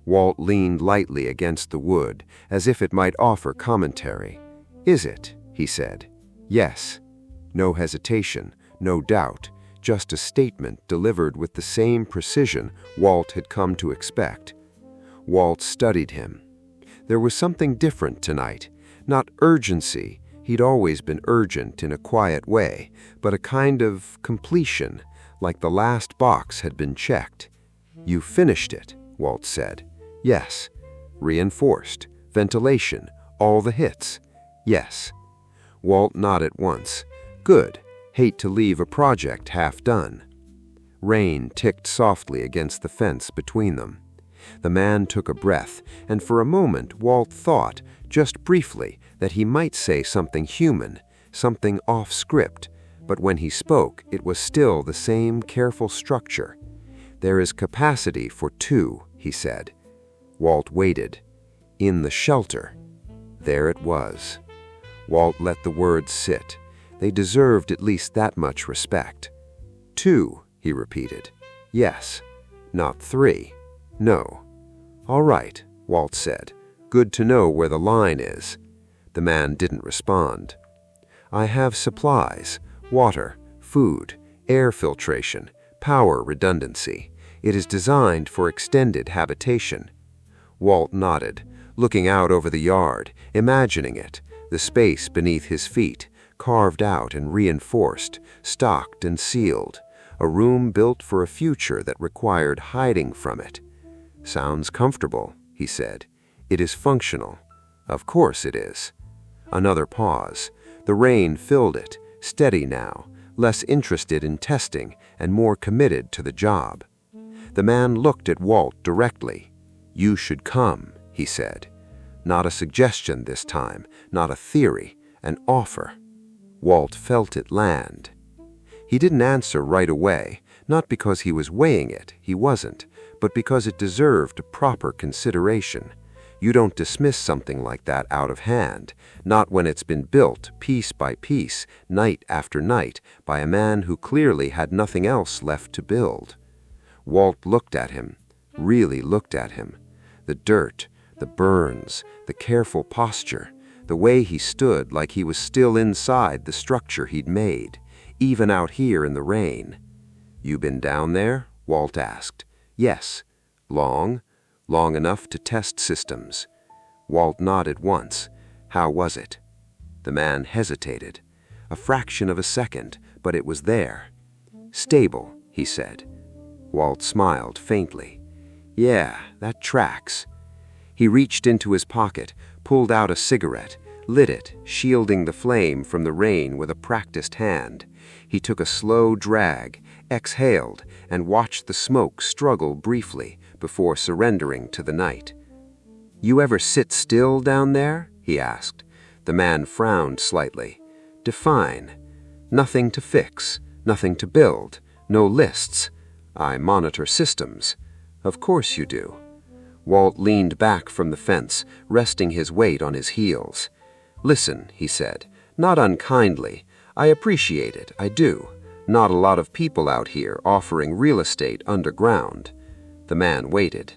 Walt leaned lightly against the wood, as if it might offer commentary. "Is it?" he said. "Yes." No hesitation, no doubt, just a statement delivered with the same precision Walt had come to expect. Walt studied him. There was something different tonight. Not urgency, he'd always been urgent in a quiet way, but a kind of completion, like the last box had been checked. "You finished it," Walt said. "Yes." "Reinforced, ventilation, all the hits?" "Yes." Walt nodded once. "Good. Hate to leave a project half done." Rain ticked softly against the fence between them. The man took a breath, and for a moment Walt thought, just briefly, that he might say something human, something off-script, but when he spoke, it was still the same careful structure. "There is capacity for 2, he said. Walt waited. "In the shelter." There it was. Walt let the words sit. They deserved at least that much respect. 2, he repeated. "Yes." "Not 3. "No." "All right," Walt said. "Good to know where the line is." The man didn't respond. "I have supplies, water, food, air filtration, power redundancy. It is designed for extended habitation." Walt nodded, looking out over the yard, imagining it, the space beneath his feet, carved out and reinforced, stocked and sealed, a room built for a future that required hiding from it. "Sounds comfortable," he said. "It is functional." "Of course it is." Another pause. The rain filled it, steady now, less interested in testing and more committed to the job. The man looked at Walt directly. "You should come," he said. Not a suggestion this time, not a theory, an offer. Walt felt it land. He didn't answer right away, not because he was weighing it, he wasn't, but because it deserved proper consideration. You don't dismiss something like that out of hand, not when it's been built piece by piece, night after night, by a man who clearly had nothing else left to build. Walt looked at him, really looked at him. The dirt, the burns, the careful posture, the way he stood like he was still inside the structure he'd made, even out here in the rain. "You been down there?" Walt asked. "Yes." "Long?" "Long enough to test systems." Walt nodded once. "How was it?" The man hesitated. A fraction of a second, but it was there. "Stable," he said. Walt smiled faintly. "Yeah, that tracks." He reached into his pocket, pulled out a cigarette, lit it, shielding the flame from the rain with a practiced hand. He took a slow drag, exhaled, and watched the smoke struggle briefly before surrendering to the night. "You ever sit still down there?" he asked. The man frowned slightly. "Define." "Nothing to fix, nothing to build, no lists. I monitor systems." "Of course you do." Walt leaned back from the fence, resting his weight on his heels. "Listen," he said, not unkindly. "I appreciate it, I do. Not a lot of people out here offering real estate underground." The man waited.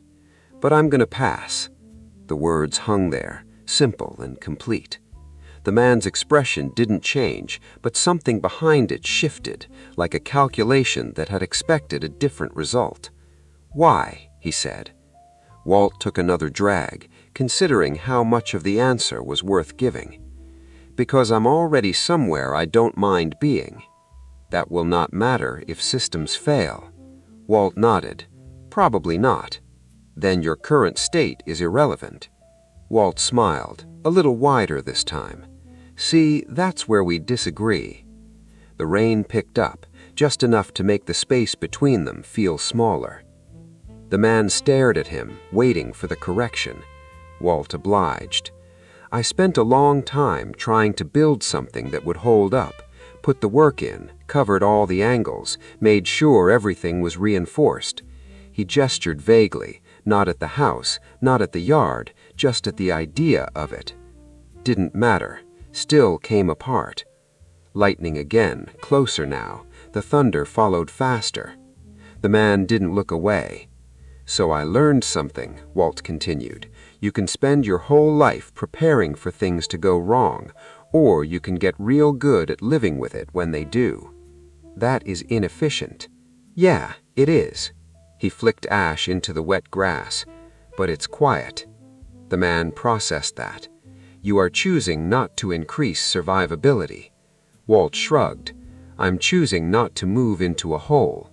"But I'm gonna pass." The words hung there, simple and complete. The man's expression didn't change, but something behind it shifted, like a calculation that had expected a different result. "Why?" he said. Walt took another drag, considering how much of the answer was worth giving. "Because I'm already somewhere I don't mind being." "That will not matter if systems fail." Walt nodded. "Probably not." "Then your current state is irrelevant." Walt smiled, a little wider this time. "See, that's where we disagree." The rain picked up, just enough to make the space between them feel smaller. The man stared at him, waiting for the correction. Walt obliged. "I spent a long time trying to build something that would hold up, put the work in, covered all the angles, made sure everything was reinforced." He gestured vaguely, not at the house, not at the yard, just at the idea of it. Didn't matter, still came apart. Lightning again, closer now. The thunder followed faster. The man didn't look away. "So I learned something," Walt continued. "You can spend your whole life preparing for things to go wrong, or you can get real good at living with it when they do. That is inefficient." "Yeah, it is." He flicked ash into the wet grass. "But it's quiet." The man processed that. "You are choosing not to increase survivability." Walt shrugged. "I'm choosing not to move into a hole."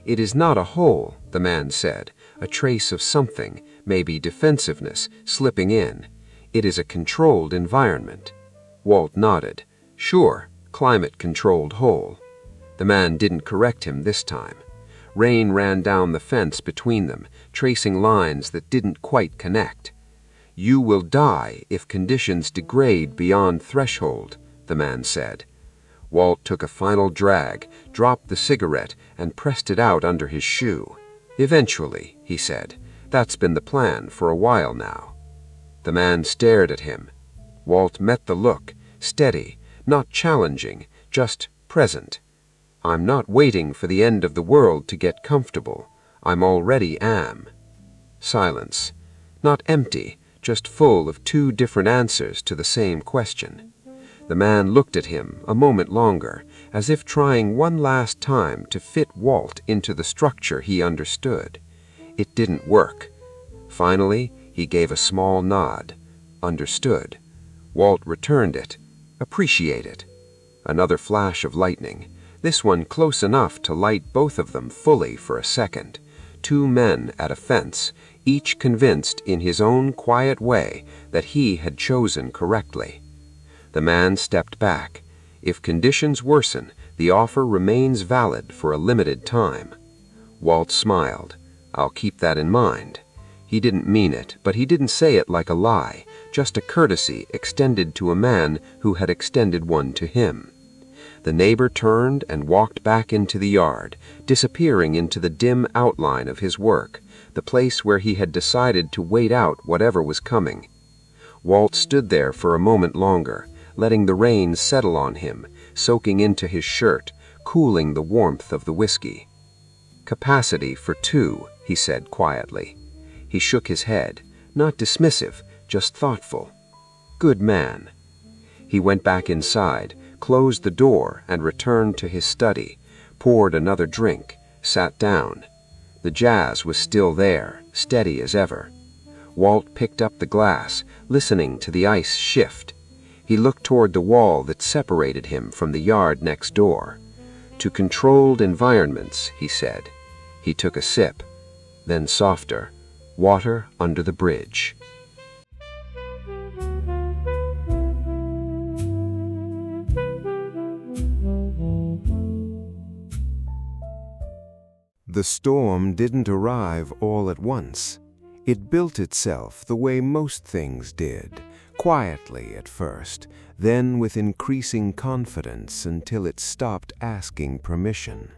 "It is not a hole," the man said, "a trace of something, maybe defensiveness, slipping in. It is a controlled environment." Walt nodded. "Sure, climate-controlled hole." The man didn't correct him this time. Rain ran down the fence between them, tracing lines that didn't quite connect. "You will die if conditions degrade beyond threshold," the man said. Walt took a final drag, dropped the cigarette, and pressed it out under his shoe. "Eventually," he said. "That's been the plan for a while now." The man stared at him. Walt met the look, steady, not challenging, just present. "I'm not waiting for the end of the world to get comfortable. I'm already am." Silence. Not empty, just full of two different answers to the same question. The man looked at him a moment longer, as if trying one last time to fit Walt into the structure he understood. It didn't work. Finally, he gave a small nod. Understood. Walt returned it. Appreciated. Another flash of lightning, this one close enough to light both of them fully for a second. Two men at a fence, each convinced in his own quiet way that he had chosen correctly. The man stepped back. If conditions worsen, the offer remains valid for a limited time. Walt smiled. "I'll keep that in mind." He didn't mean it, but he didn't say it like a lie, just a courtesy extended to a man who had extended one to him. The neighbor turned and walked back into the yard, disappearing into the dim outline of his work, the place where he had decided to wait out whatever was coming. Walt stood there for a moment longer, letting the rain settle on him, soaking into his shirt, cooling the warmth of the whiskey. "Capacity for two," he said quietly. He shook his head, not dismissive, just thoughtful. "Good man." He went back inside, closed the door, and returned to his study, poured another drink, sat down. The jazz was still there, steady as ever. Walt picked up the glass, listening to the ice shift. He looked toward the wall that separated him from the yard next door. "To controlled environments," he said. He took a sip. Then softer. "Water under the bridge." The storm didn't arrive all at once. It built itself the way most things did, quietly at first, then with increasing confidence until it stopped asking permission.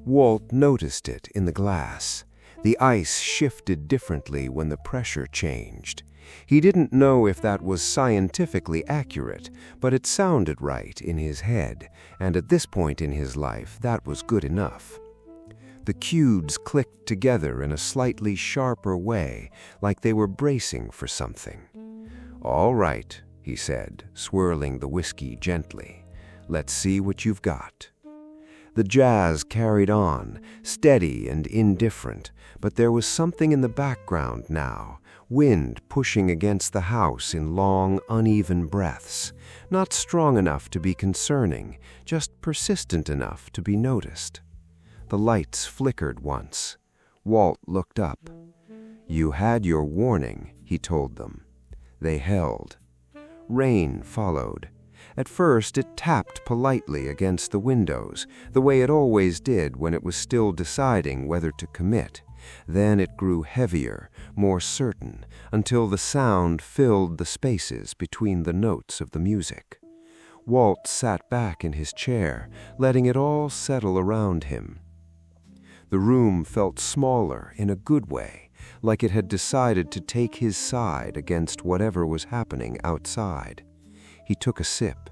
Walt noticed it in the glass. The ice shifted differently when the pressure changed. He didn't know if that was scientifically accurate, but it sounded right in his head, and at this point in his life, that was good enough. The cues clicked together in a slightly sharper way, like they were bracing for something. "All right," he said, swirling the whiskey gently. "Let's see what you've got." The jazz carried on, steady and indifferent, but there was something in the background now, wind pushing against the house in long, uneven breaths, not strong enough to be concerning, just persistent enough to be noticed. The lights flickered once. Walt looked up. "You had your warning," he told them. They held. Rain followed. At first it tapped politely against the windows, the way it always did when it was still deciding whether to commit. Then it grew heavier, more certain, until the sound filled the spaces between the notes of the music. Walt sat back in his chair, letting it all settle around him. The room felt smaller in a good way, like it had decided to take his side against whatever was happening outside. He took a sip.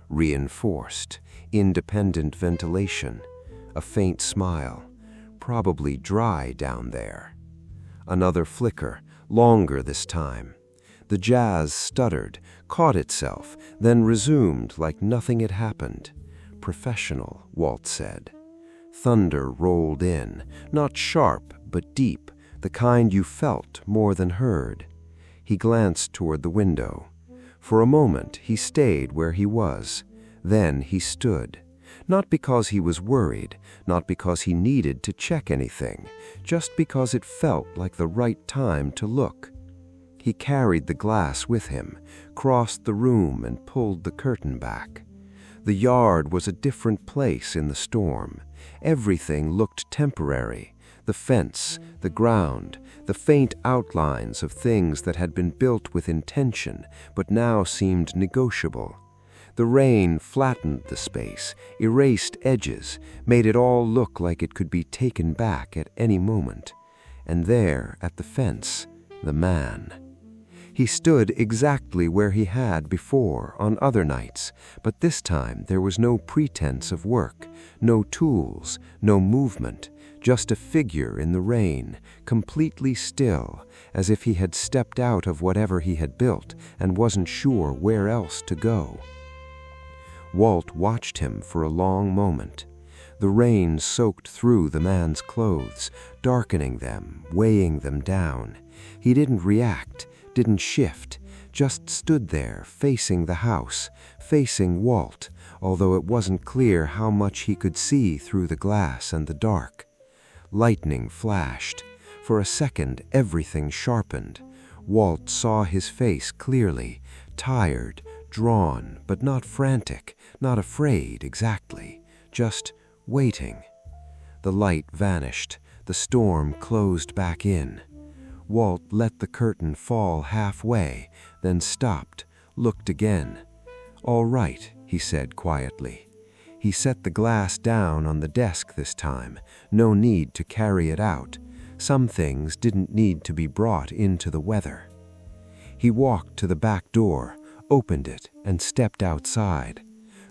Reinforced, independent ventilation, a faint smile. probably dry down there. Another flicker, longer this time. The jazz stuttered, caught itself, then resumed like nothing had happened. Professional, Walt said. Thunder rolled in, not sharp, but deep, the kind you felt more than heard. He glanced toward the window. For a moment he stayed where he was. Then he stood. Not because he was worried, not because he needed to check anything, just because it felt like the right time to look. He carried the glass with him, crossed the room and pulled the curtain back. The yard was a different place in the storm. Everything looked temporary. The fence, the ground, the faint outlines of things that had been built with intention but now seemed negotiable. The rain flattened the space, erased edges, made it all look like it could be taken back at any moment. And there, at the fence, the man. He stood exactly where he had before on other nights, but this time there was no pretense of work, no tools, no movement, just a figure in the rain, completely still, as if he had stepped out of whatever he had built and wasn't sure where else to go. Walt watched him for a long moment. The rain soaked through the man's clothes, darkening them, weighing them down. He didn't react, didn't shift, just stood there, facing the house, facing Walt, although it wasn't clear how much he could see through the glass and the dark. Lightning flashed. For a second, everything sharpened. Walt saw his face clearly, tired, drawn, but not frantic, not afraid exactly, just waiting. The light vanished. The storm closed back in. Walt let the curtain fall halfway, then stopped, looked again. "All right," he said quietly. He set the glass down on the desk this time. No need to carry it out. Some things didn't need to be brought into the weather. He walked to the back door, opened it, and stepped outside.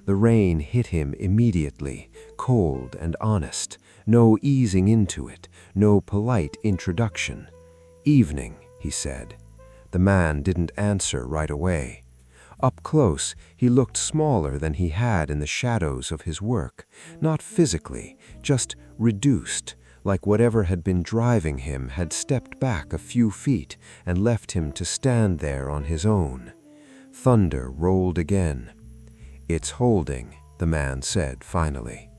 The rain hit him immediately, cold and honest. No easing into it, no polite introduction. "Evening," he said. The man didn't answer right away. Up close, he looked smaller than he had in the shadows of his work. Not physically, just reduced, like whatever had been driving him had stepped back a few feet and left him to stand there on his own. Thunder rolled again. "It's holding," the man said finally.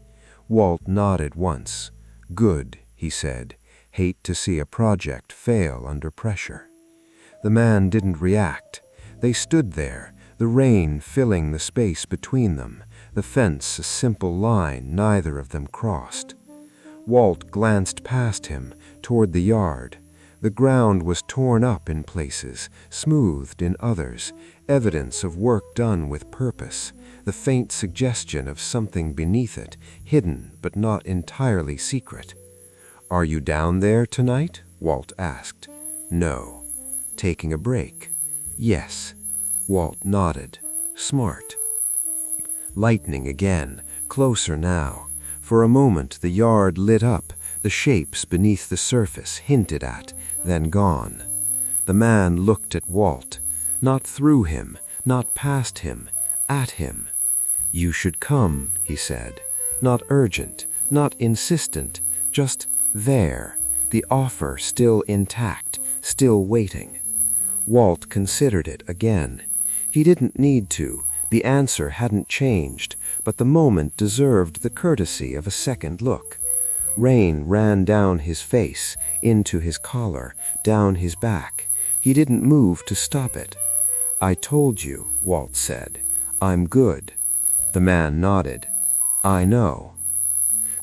Walt nodded once. "Good," he said. "Hate to see a project fail under pressure." The man didn't react. They stood there, the rain filling the space between them, the fence a simple line neither of them crossed. Walt glanced past him, toward the yard. The ground was torn up in places, smoothed in others, evidence of work done with purpose, the faint suggestion of something beneath it, hidden but not entirely secret. "Are you down there tonight?" Walt asked. "No." "Taking a break?" "Yes." Walt nodded. "Smart." Lightning again, closer now. For a moment the yard lit up, the shapes beneath the surface hinted at, then gone. The man looked at Walt, not through him, not past him, at him. "You should come," he said. Not urgent, not insistent, just there, the offer still intact, still waiting. Walt considered it again. He didn't need to. The answer hadn't changed, but the moment deserved the courtesy of a second look. Rain ran down his face, into his collar, down his back. He didn't move to stop it. "I told you," Walt said. "I'm good." The man nodded. "I know."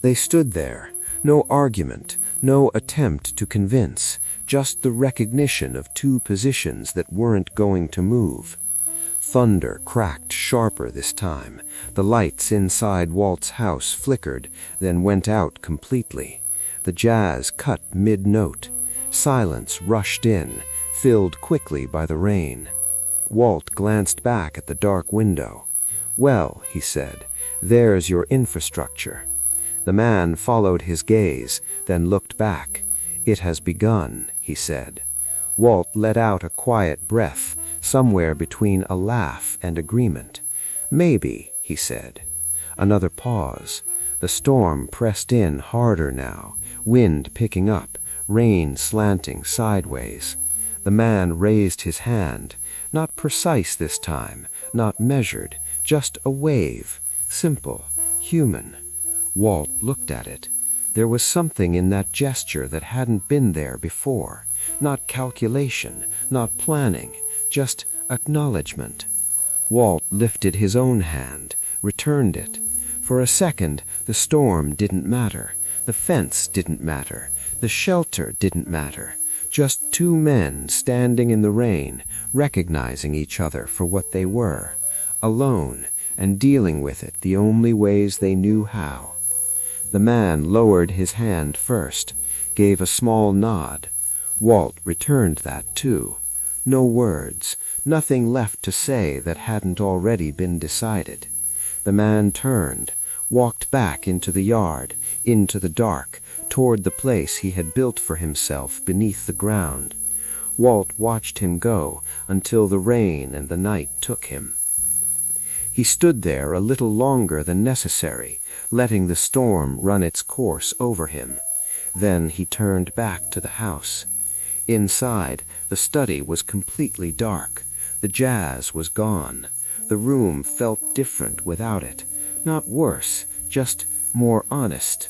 They stood there. No argument, no attempt to convince, just the recognition of two positions that weren't going to move. Thunder cracked sharper this time. The lights inside Walt's house flickered, then went out completely. The jazz cut mid-note. Silence rushed in, filled quickly by the rain. Walt glanced back at the dark window. "Well," he said, "there's your infrastructure." The man followed his gaze, then looked back. "It has begun," he said. Walt let out a quiet breath, somewhere between a laugh and agreement. "Maybe," he said. Another pause. The storm pressed in harder now, wind picking up, rain slanting sideways. The man raised his hand, not precise this time, not measured, just a wave, simple, human. Walt looked at it. There was something in that gesture that hadn't been there before. Not calculation, not planning, just acknowledgement. Walt lifted his own hand, returned it. For a second, the storm didn't matter. The fence didn't matter. The shelter didn't matter. Just two men standing in the rain, recognizing each other for what they were, alone, and dealing with it the only ways they knew how. The man lowered his hand first, gave a small nod. Walt returned that too. No words, nothing left to say that hadn't already been decided. The man turned, walked back into the yard, into the dark, toward the place he had built for himself beneath the ground. Walt watched him go until the rain and the night took him. He stood there a little longer than necessary, letting the storm run its course over him. Then he turned back to the house. Inside, the study was completely dark. The jazz was gone. The room felt different without it. Not worse, just more honest.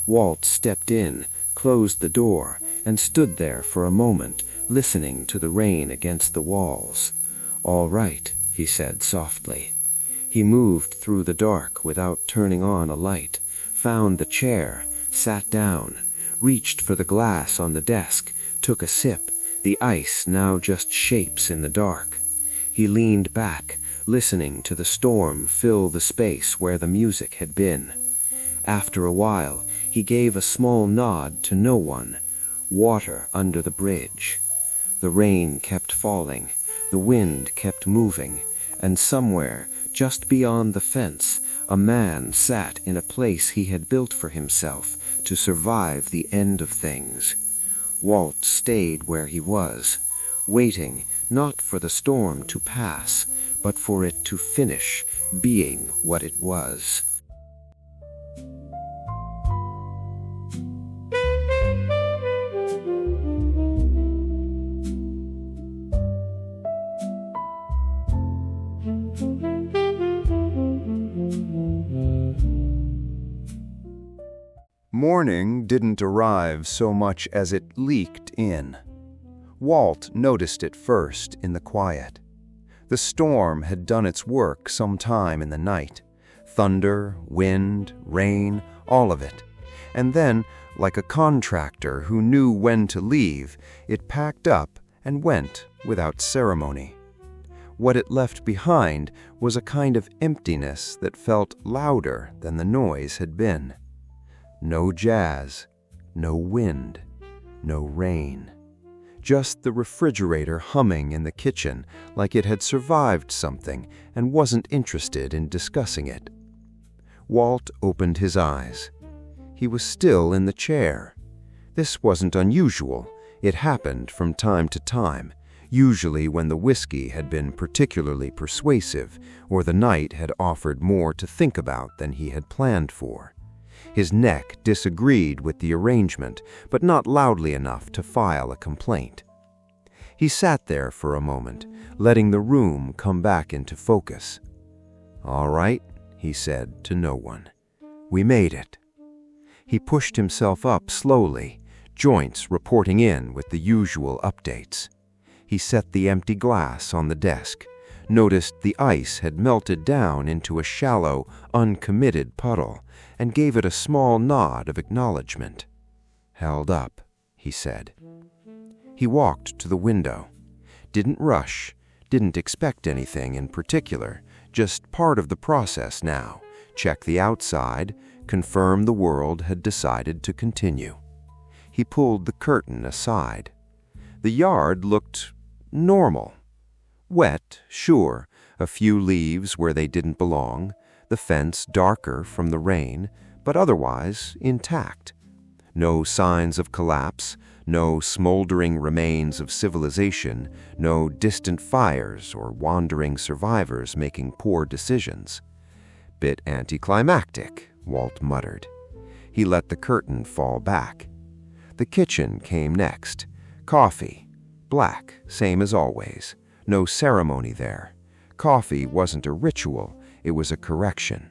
Walt stepped in, closed the door, and stood there for a moment, listening to the rain against the walls. "All right," he said softly. He moved through the dark without turning on a light, found the chair, sat down, reached for the glass on the desk, took a sip, the ice now just shapes in the dark. He leaned back, listening to the storm fill the space where the music had been. After a while, he gave a small nod to no one. Water under the bridge. The rain kept falling, the wind kept moving, and somewhere, just beyond the fence, a man sat in a place he had built for himself to survive the end of things. Walt stayed where he was, waiting not for the storm to pass, but for it to finish being what it was. Morning didn't arrive so much as it leaked in. Walt noticed it first in the quiet. The storm had done its work some time in the night. Thunder, wind, rain, all of it. And then, like a contractor who knew when to leave, it packed up and went without ceremony. What it left behind was a kind of emptiness that felt louder than the noise had been. No jazz, no wind, no rain. Just the refrigerator humming in the kitchen like it had survived something and wasn't interested in discussing it. Walt opened his eyes. He was still in the chair. This wasn't unusual. It happened from time to time, usually when the whiskey had been particularly persuasive or the night had offered more to think about than he had planned for. His neck disagreed with the arrangement, but not loudly enough to file a complaint. He sat there for a moment, letting the room come back into focus. "All right," he said to no one. "We made it." He pushed himself up slowly, joints reporting in with the usual updates. He set the empty glass on the desk, noticed the ice had melted down into a shallow, uncommitted puddle, and gave it a small nod of acknowledgement. "Held up," he said. He walked to the window. Didn't rush, didn't expect anything in particular, just part of the process now. Check the outside, confirm the world had decided to continue. He pulled the curtain aside. The yard looked normal. Wet, sure, a few leaves where they didn't belong, the fence darker from the rain, but otherwise intact. No signs of collapse, no smoldering remains of civilization, no distant fires or wandering survivors making poor decisions. "Bit anticlimactic," Walt muttered. He let the curtain fall back. The kitchen came next. Coffee. Black, same as always. No ceremony there. Coffee wasn't a ritual, it was a correction.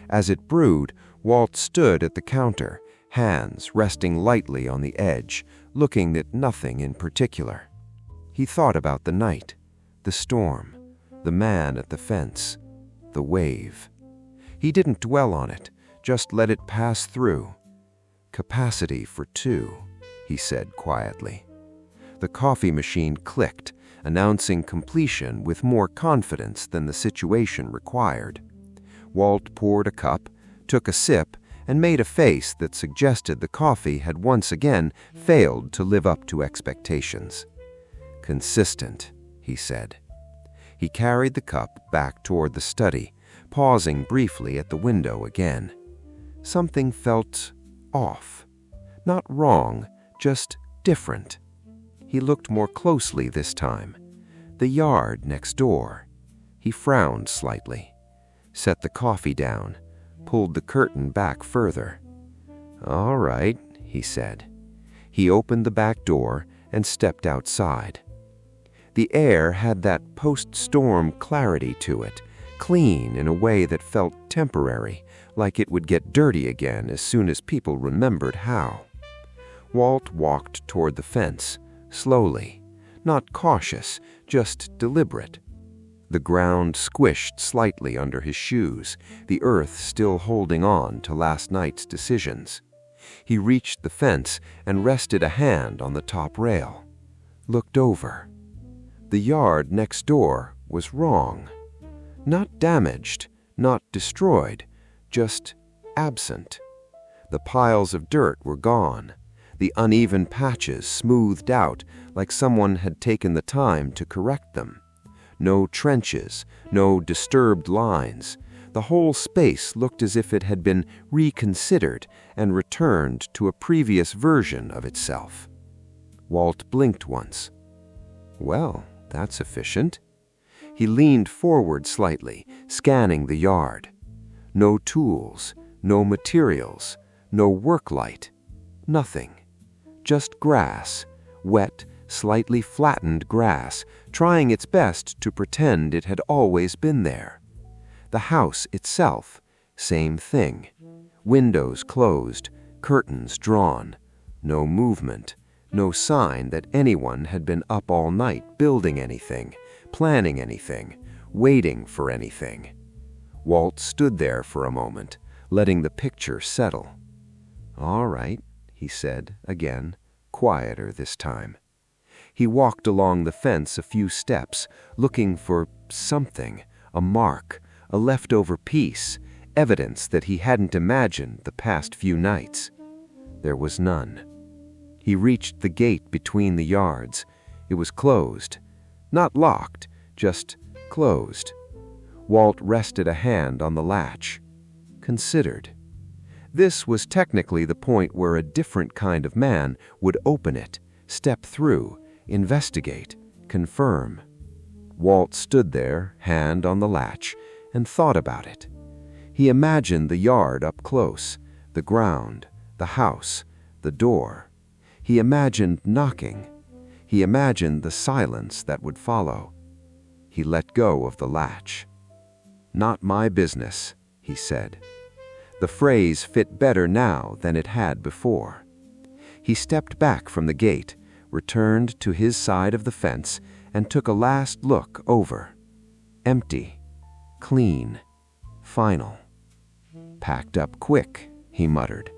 As it brewed, Walt stood at the counter, hands resting lightly on the edge, looking at nothing in particular. He thought about the night, the storm, the man at the fence, the wave. He didn't dwell on it, just let it pass through. "Capacity for two," he said quietly. The coffee machine clicked, announcing completion with more confidence than the situation required. Walt poured a cup, took a sip, and made a face that suggested the coffee had once again failed to live up to expectations. "Consistent," he said. He carried the cup back toward the study, pausing briefly at the window again. Something felt off. Not wrong, just different. He looked more closely this time. The yard next door. He frowned slightly, set the coffee down, pulled the curtain back further. "All right," he said. He opened the back door and stepped outside. The air had that post-storm clarity to it, clean in a way that felt temporary, like it would get dirty again as soon as people remembered how. Walt walked toward the fence, slowly, not cautious, just deliberate. The ground squished slightly under his shoes, the earth still holding on to last night's decisions. He reached the fence and rested a hand on the top rail. Looked over. The yard next door was wrong. Not damaged, not destroyed, just absent. The piles of dirt were gone, the uneven patches smoothed out like someone had taken the time to correct them. No trenches, no disturbed lines. The whole space looked as if it had been reconsidered and returned to a previous version of itself. Walt blinked once. Well, that's efficient. He leaned forward slightly, scanning the yard. No tools, no materials, no work light, nothing. Just grass, wet, slightly flattened grass, trying its best to pretend it had always been there. The house itself, same thing. Windows closed, curtains drawn. No movement, no sign that anyone had been up all night building anything, planning anything, waiting for anything. Walt stood there for a moment, letting the picture settle. "All right," he said again, quieter this time. He walked along the fence a few steps, looking for something, a mark, a leftover piece, evidence that he hadn't imagined the past few nights. There was none. He reached the gate between the yards. It was closed. Not locked, just closed. Walt rested a hand on the latch. Considered. This was technically the point where a different kind of man would open it, step through, investigate, confirm. Walt stood there, hand on the latch, and thought about it. He imagined the yard up close, the ground, the house, the door. He imagined knocking. He imagined the silence that would follow. He let go of the latch. "Not my business," he said. The phrase fit better now than it had before. He stepped back from the gate, returned to his side of the fence, and took a last look over. Empty, clean, final. "Packed up quick," he muttered.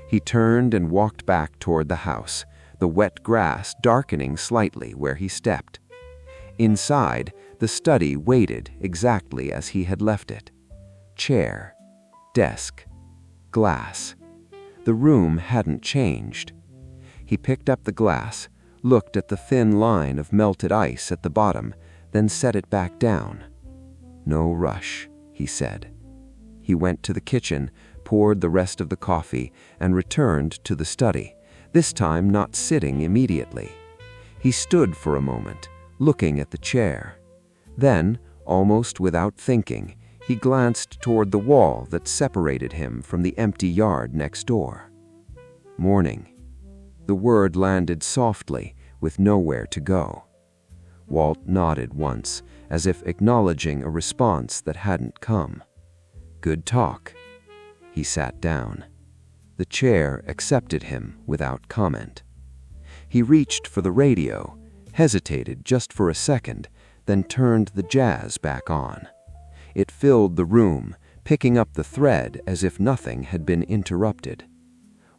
He turned and walked back toward the house, the wet grass darkening slightly where he stepped. Inside, the study waited exactly as he had left it. Chair, desk, glass. The room hadn't changed. He picked up the glass, looked at the thin line of melted ice at the bottom, then set it back down. "No rush," he said. He went to the kitchen, poured the rest of the coffee and returned to the study, this time not sitting immediately. He stood for a moment, looking at the chair. Then, almost without thinking, he glanced toward the wall that separated him from the empty yard next door. Morning. The word landed softly, with nowhere to go. Walt nodded once, as if acknowledging a response that hadn't come. Good talk. He sat down. The chair accepted him without comment. He reached for the radio, hesitated just for a second, then turned the jazz back on. It filled the room, picking up the thread as if nothing had been interrupted.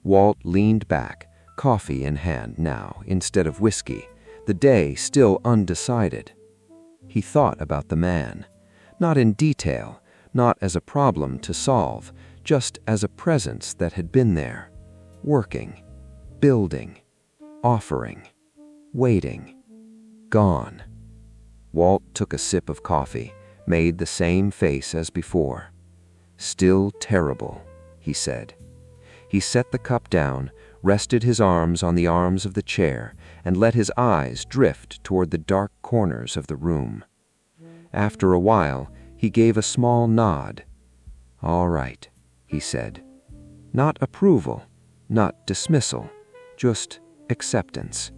Walt leaned back, coffee in hand now instead of whiskey, the day still undecided. He thought about the man, not in detail, not as a problem to solve, just as a presence that had been there, working, building, offering, waiting, gone. Walt took a sip of coffee, made the same face as before. Still terrible, he said. He set the cup down, rested his arms on the arms of the chair, and let his eyes drift toward the dark corners of the room. After a while, he gave a small nod. All right, he said. Not approval, not dismissal, just acceptance.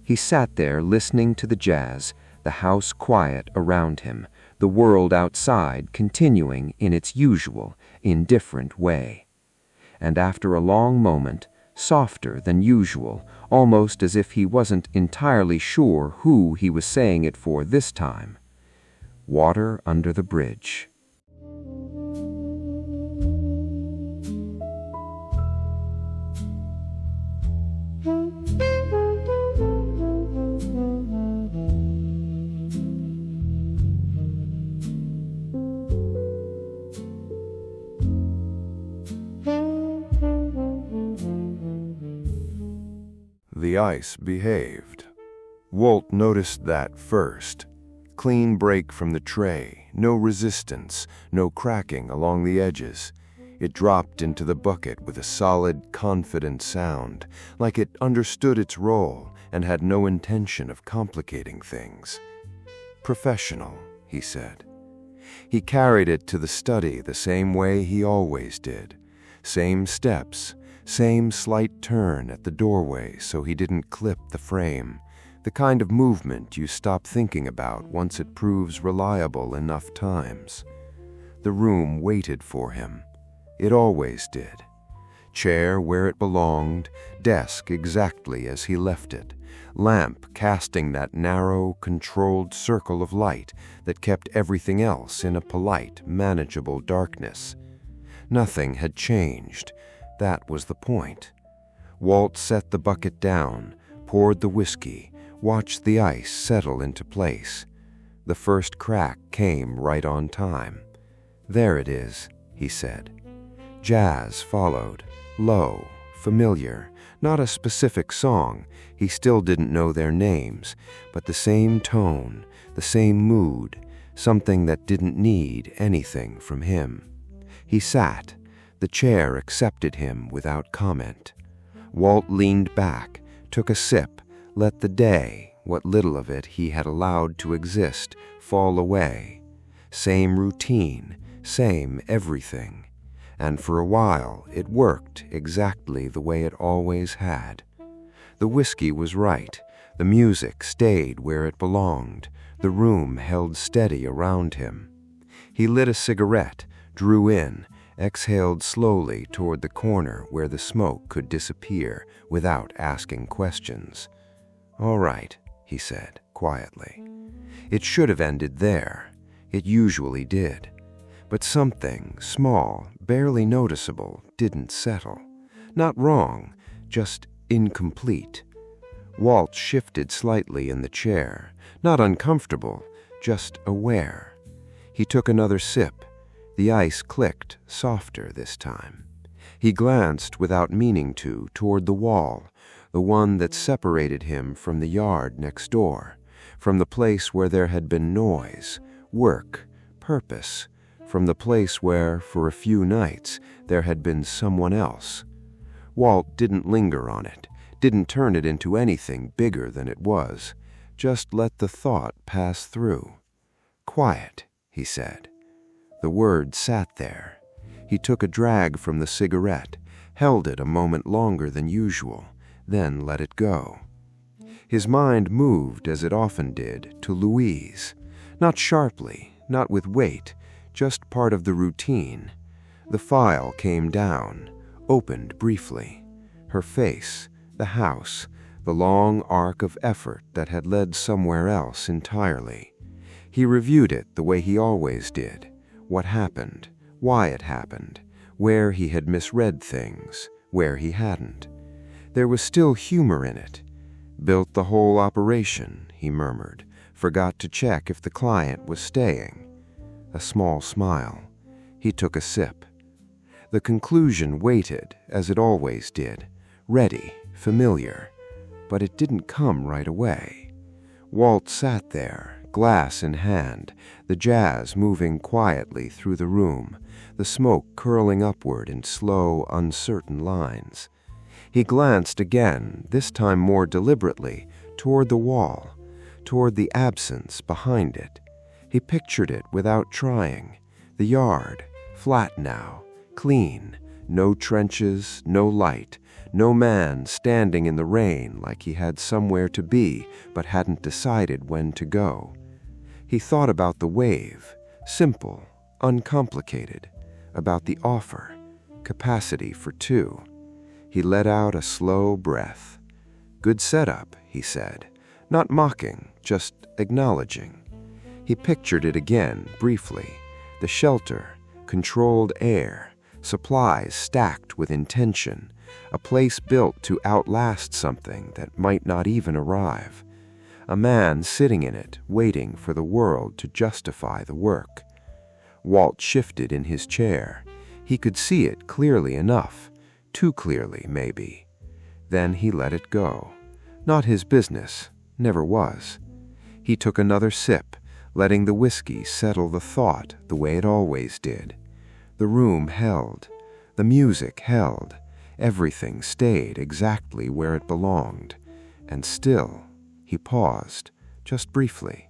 He sat there listening to the jazz, the house quiet around him, the world outside continuing in its usual, indifferent way. And after a long moment, softer than usual, almost as if he wasn't entirely sure who he was saying it for this time, water under the bridge. The ice behaved. Walt noticed that first. Clean break from the tray, no resistance, no cracking along the edges. It dropped into the bucket with a solid, confident sound, like it understood its role and had no intention of complicating things. Professional, he said. He carried it to the study the same way he always did. Same steps, same slight turn at the doorway so he didn't clip the frame, the kind of movement you stop thinking about once it proves reliable enough times. The room waited for him. It always did. Chair where it belonged, desk exactly as he left it, lamp casting that narrow, controlled circle of light that kept everything else in a polite, manageable darkness. Nothing had changed. That was the point. Walt set the bucket down, poured the whiskey, watched the ice settle into place. The first crack came right on time. There it is, he said. Jazz followed, low, familiar, not a specific song. He still didn't know their names, but the same tone, the same mood, something that didn't need anything from him. He sat. The chair accepted him without comment. Walt leaned back, took a sip, let the day, what little of it he had allowed to exist, fall away. Same routine, same everything. And for a while it worked exactly the way it always had. The whiskey was right. The music stayed where it belonged. The room held steady around him. He lit a cigarette, drew in, exhaled slowly toward the corner where the smoke could disappear without asking questions. All right, he said quietly. It should have ended there. It usually did. But something small, barely noticeable, didn't settle. Not wrong, just incomplete. Walt shifted slightly in the chair, not uncomfortable, just aware. He took another sip. The ice clicked, softer this time. He glanced without meaning to toward the wall, the one that separated him from the yard next door, from the place where there had been noise, work, purpose, from the place where, for a few nights, there had been someone else. Walt didn't linger on it, didn't turn it into anything bigger than it was, just let the thought pass through. "Quiet," he said. The word sat there. He took a drag from the cigarette, held it a moment longer than usual, then let it go. His mind moved, as it often did, to Louise. Not sharply, not with weight, just part of the routine. The file came down, opened briefly. Her face, the house, the long arc of effort that had led somewhere else entirely. He reviewed it the way he always did. What happened, why it happened, where he had misread things, where he hadn't. There was still humor in it. "Built the whole operation," he murmured. "Forgot to check if the client was staying." A small smile. He took a sip. The conclusion waited, as it always did, ready, familiar. But it didn't come right away. Walt sat there, glass in hand, the jazz moving quietly through the room, the smoke curling upward in slow, uncertain lines. He glanced again, this time more deliberately, toward the wall, toward the absence behind it. He pictured it without trying. The yard, flat now, clean, no trenches, no light, no man standing in the rain like he had somewhere to be but hadn't decided when to go. He thought about the wave, simple, uncomplicated, about the offer, capacity for two. He let out a slow breath. "Good setup," he said, not mocking, just acknowledging. He pictured it again, briefly, the shelter, controlled air, supplies stacked with intention, a place built to outlast something that might not even arrive. A man sitting in it, waiting for the world to justify the work. Walt shifted in his chair. He could see it clearly enough, too clearly, maybe. Then he let it go. Not his business, never was. He took another sip, letting the whiskey settle the thought the way it always did. The room held. The music held. Everything stayed exactly where it belonged. And still, he paused, just briefly,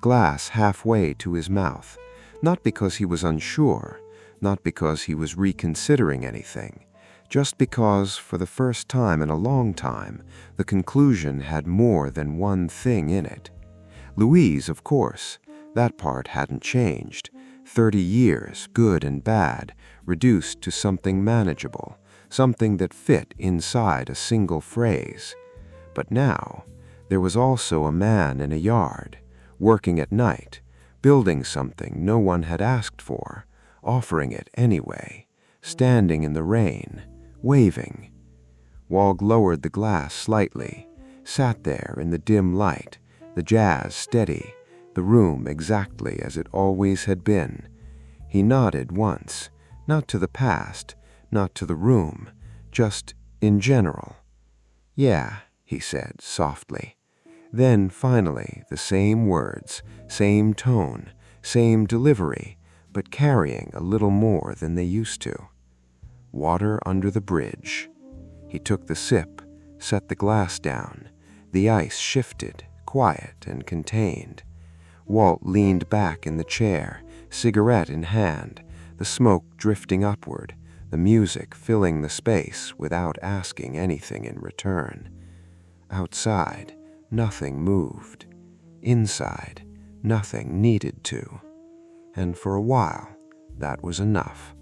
glass halfway to his mouth, not because he was unsure, not because he was reconsidering anything, just because, for the first time in a long time, the conclusion had more than one thing in it. Louise, of course, that part hadn't changed. 30 years, good and bad, reduced to something manageable, something that fit inside a single phrase. But now, there was also a man in a yard, working at night, building something no one had asked for, offering it anyway, standing in the rain, waving. Walt lowered the glass slightly, sat there in the dim light, the jazz steady, the room exactly as it always had been. He nodded once, not to the past, not to the room, just in general. "Yeah," he said softly. Then finally the same words, same tone, same delivery, but carrying a little more than they used to. "Water under the bridge." He took the sip, set the glass down. The ice shifted, quiet and contained. Walt leaned back in the chair, cigarette in hand, the smoke drifting upward, the music filling the space without asking anything in return. Outside, nothing moved. Inside, nothing needed to. And for a while, that was enough.